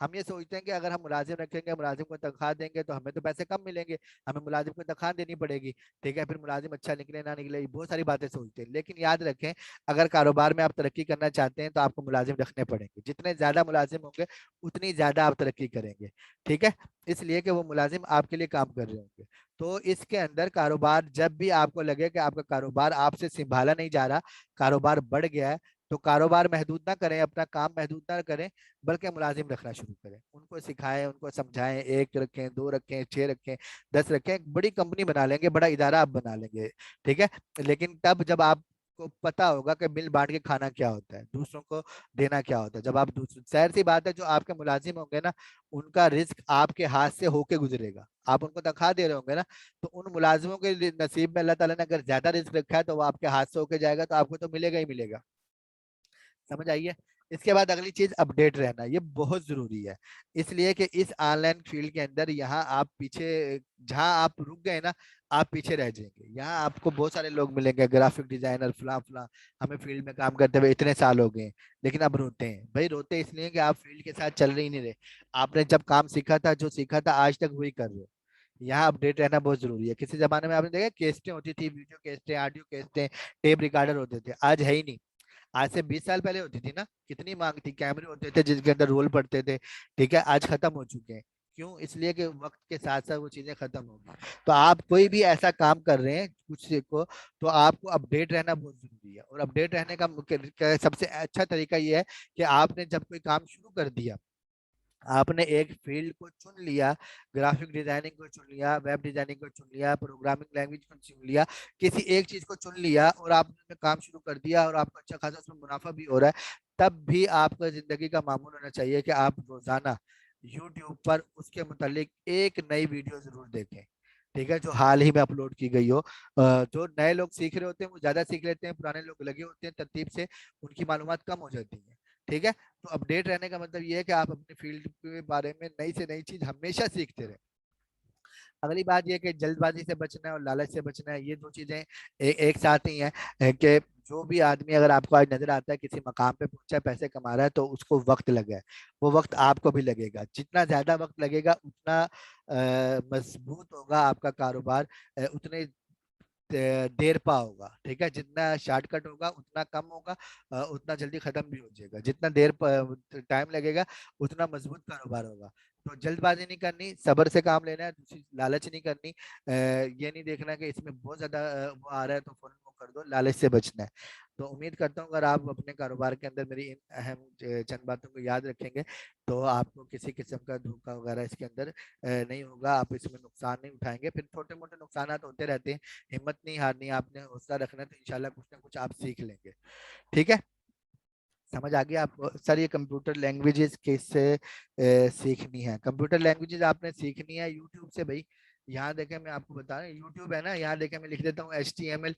हम ये सोचते हैं कि अगर हम मुलाजिम रखेंगे, मुलाजिम को तनख्वाह देंगे तो हमें तो पैसे कम मिलेंगे, हमें मुलाजिम को तनख्वाह देनी पड़ेगी। ठीक है। फिर मुलाजिम अच्छा निकले ना निकले, ये बहुत सारी बातें सोचते हैं, लेकिन याद रखें, अगर कारोबार में आप तरक्की करना चाहते हैं तो आपको मुलाजिम रखने पड़ेंगे, जितने ज्यादा मुलाजिम होंगे उतनी ज्यादा आप तरक्की करेंगे। ठीक है। इसलिए कि वो मुलाजिम आपके लिए काम कर रहे होंगे। तो इसके अंदर कारोबार, जब भी आपको लगे कि आपका कारोबार आपसे संभाला नहीं जा रहा, कारोबार बढ़ गया है, तो कारोबार महदूद ना करें, अपना काम महदूद ना करें, बल्कि मुलाजिम रखना शुरू करें, उनको सिखाएं, उनको समझाएं, 1 रखें, 2 रखें, 6 रखें, 10 रखें, एक बड़ी कंपनी बना लेंगे, बड़ा इदारा आप बना लेंगे। ठीक है। लेकिन तब जब आपको पता होगा कि मिल बांट के खाना क्या होता है, दूसरों को देना क्या होता है, जब आप दूसरों, जाहिर सी बात है जो आपके मुलाजिम होंगे ना, उनका रिस्क आपके हाथ से होके गुजरेगा, आप उनको तनख्वाह दे रहे होंगे ना, तो उन मुलाजिमों के नसीब में अल्लाह ताला ने अगर ज्यादा रिस्क रखा है तो वो आपके हाथ से होके जाएगा, तो आपको तो मिलेगा ही मिलेगा। समझ आइए। इसके बाद अगली चीज अपडेट रहना, ये बहुत जरूरी है, इसलिए कि इस ऑनलाइन फील्ड के अंदर यहाँ आप पीछे, जहाँ आप रुक गए ना, आप पीछे रह जाएंगे। यहाँ आपको बहुत सारे लोग मिलेंगे, ग्राफिक डिजाइनर फला फला, हमें फील्ड में काम करते हुए इतने साल हो गए, लेकिन अब रोते हैं। भाई रोते इसलिए कि आप फील्ड के साथ चल रहे ही नहीं रहे। आपने जब काम सीखा था, जो सीखा था आज तक वही कर रहे हो। यहाँ अपडेट रहना बहुत जरूरी है। किसी जमाने में आपने देखा कैसेटें होती थी, वीडियो कैसेटें, ऑडियो कैसेटें, टेप रिकॉर्डर होते थे, आज है ही नहीं। आज से 20 साल पहले होती थी ना, कितनी मांग थी, कैमरे होते थे जिसके अंदर रोल पड़ते थे। ठीक है, आज खत्म हो चुके हैं। क्यों? इसलिए कि वक्त के साथ साथ वो चीजें खत्म हो गई। तो आप कोई भी ऐसा काम कर रहे हैं कुछ सीखो, तो आपको अपडेट रहना बहुत जरूरी है। और अपडेट रहने का मुख्य सबसे अच्छा तरीका ये है कि आपने जब कोई काम शुरू कर दिया, आपने एक फील्ड को चुन लिया, ग्राफिक डिजाइनिंग को चुन लिया, वेब डिजाइनिंग को चुन लिया, प्रोग्रामिंग लैंग्वेज को चुन लिया, किसी एक चीज को चुन लिया और आपने उसमें काम शुरू कर दिया और आपको अच्छा खासा उसमें मुनाफा भी हो रहा है, तब भी आपका जिंदगी का मामूल होना चाहिए कि आप रोजाना यूट्यूब पर उसके मुतालिक एक नई वीडियो जरूर देखें। ठीक है, जो हाल ही में अपलोड की गई हो। जो नए लोग सीख रहे होते हैं वो ज्यादा सीख लेते हैं, पुराने लोग लगे होते हैं तरतीब से, उनकी मालूमात कम हो जाती है। ठीक है, तो अपडेट रहने का मतलब ये है कि आप अपने फील्ड के बारे में नई से नई चीज हमेशा सीखते रहे। अगली बात ये कि जल्दबाजी से बचना है और लालच से बचना है, ये दो चीजें एक साथ ही हैं। कि जो भी आदमी अगर आपको आज नजर आता है किसी मकाम पे पहुंचा है, पैसे कमा रहा है, तो उसको वक्त लगा है। वो वक्त आपको भी लगेगा। जितना ज्यादा वक्त लगेगा उतना मजबूत होगा आपका कारोबार, उतने देर पा होगा। ठीक है, जितना शॉर्टकट होगा उतना कम होगा, उतना जल्दी खत्म भी हो जाएगा। जितना देर टाइम लगेगा उतना मजबूत कारोबार होगा। तो जल्दबाजी नहीं करनी, सब्र से काम लेना है, दूसरी लालच नहीं करनी। ये नहीं देखना कि इसमें बहुत ज्यादा वो आ रहा है तो फौरन वो कर दो, लालच से बचना है। तो उम्मीद करता हूँ अगर आप अपने कारोबार के अंदर मेरी इन अहम चंद बातों को याद रखेंगे, तो आपको किसी किस्म का धोखा वगैरह इसके अंदर नहीं होगा, आप इसमें नुकसान नहीं उठाएंगे। फिर छोटे मोटे नुकसान होते रहते हैं, हिम्मत नहीं हारनी, आपने हौसला रखना है, तो इंशाल्लाह कुछ ना कुछ आप सीख लेंगे। ठीक है, समझ आ गया आपको? सर ये कंप्यूटर लैंग्वेजेस किससे सीखनी है? कंप्यूटर लैंग्वेजेस आपने सीखनी है यूट्यूब से भाई। यहाँ देखें, मैं आपको बता रहा हूँ, यूट्यूब है ना, यहाँ देखें मैं लिख देता हूँ HTML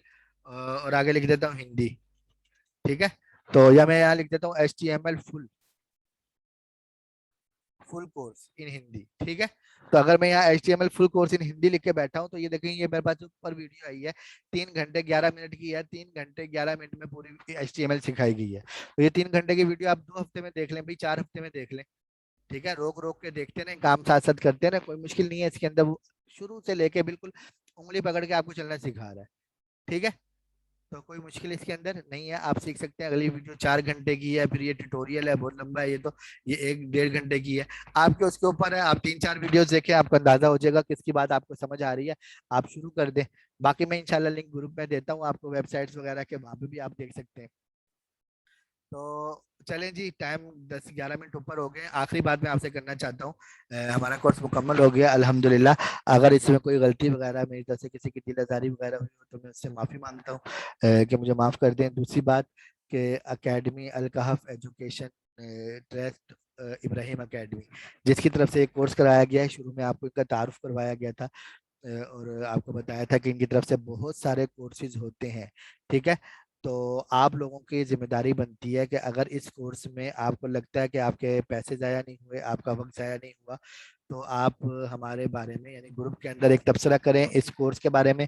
और आगे लिख देता हूँ हिंदी। ठीक है, तो या मैं यहाँ लिख देता हूँ HTML full course in Hindi. ठीक है, तो अगर मैं यहाँ HTML full course in Hindi लिख के बैठा हूँ, तो ये देखें, ये मेरे पास ऊपर वीडियो आई है, 3 घंटे 11 मिनट की है। 3 घंटे 11 मिनट में पूरी HTML सिखाई गई है। तो ये 3 घंटे की वीडियो आप 2 हफ्ते में देख लें भाई, 4 हफ्ते में देख लें। ठीक है, रोक रोक के देखते रहें, काम साथ साथ करते रहें, कोई मुश्किल नहीं है इसके अंदर। वो शुरू से लेके बिल्कुल उंगली पकड़ के आपको चलना सिखा रहा है। ठीक है, तो कोई मुश्किल इसके अंदर नहीं है, आप सीख सकते हैं। अगली वीडियो 4 घंटे की है, फिर ये ट्यूटोरियल है बहुत लंबा है, ये तो ये 1 1.5 घंटे की है। आपके उसके ऊपर है, आप 3 4 वीडियोस देखें, आपको अंदाजा हो जाएगा किसकी बात आपको समझ आ रही है, आप शुरू कर दें। बाकी मैं इंशाल्लाह लिंक ग्रुप में देता हूँ आपको, वेबसाइट्स वगैरह के, वहां पे भी आप देख सकते हैं। तो चलें जी, टाइम 10 11 मिनट ऊपर हो गए। आखिरी बात मैं आपसे करना चाहता हूँ, हमारा कोर्स मुकम्मल हो गया अल्हम्दुलिल्लाह। अगर इसमें कोई गलती वगैरह मेरी तरफ से किसी की दिल आज़ारी वगैरह हुई हो, तो मैं उससे माफ़ी मांगता हूँ, कि मुझे माफ़ कर दें। दूसरी बात कि एकेडमी अल कहफ एजुकेशन ट्रस्ट, इब्राहिम एकेडमी, जिसकी तरफ से एक कोर्स कराया गया है, शुरू में आपको इनका तारुफ करवाया गया था, और आपको बताया था कि इनकी तरफ से बहुत सारे कोर्सेज होते हैं। ठीक है, तो आप लोगों की जिम्मेदारी बनती है कि अगर इस कोर्स में आपको लगता है कि आपके पैसे ज़ाया नहीं हुए, आपका वक्त ज़ाया नहीं हुआ, तो आप हमारे बारे में यानी ग्रुप के अंदर एक तबसरा करें इस कोर्स के बारे में,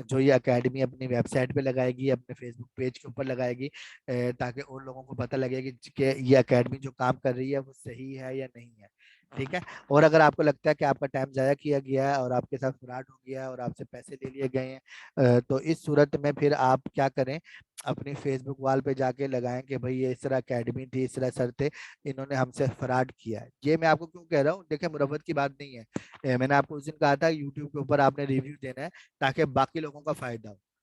जो ये एकेडमी अपनी वेबसाइट पे लगाएगी, अपने फेसबुक पेज के ऊपर लगाएगी, ताकि और लोगों को पता लगे कि ये एकेडमी जो काम कर रही है वो सही है या नहीं है। ठीक है, और अगर आपको लगता है कि आपका टाइम ज़ाया किया गया है और आपके साथ फ्रॉड हो गया है और आपसे पैसे ले लिए गए हैं, तो इस सूरत में फिर आप क्या करें, अपनी फेसबुक वॉल पे जाके लगाएं कि भाई ये इस तरह एकेडमी थी, इस तरह सर थे, इन्होंने हमसे फ्रॉड किया है। ये मैं आपको क्यों कह रहा हूँ, देखिए मुरव्वत की बात नहीं है। मैंने आपको उस दिन कहा था यूट्यूब के ऊपर आपने रिव्यू देना है ताकि बाकी लोगों का फायदा हो।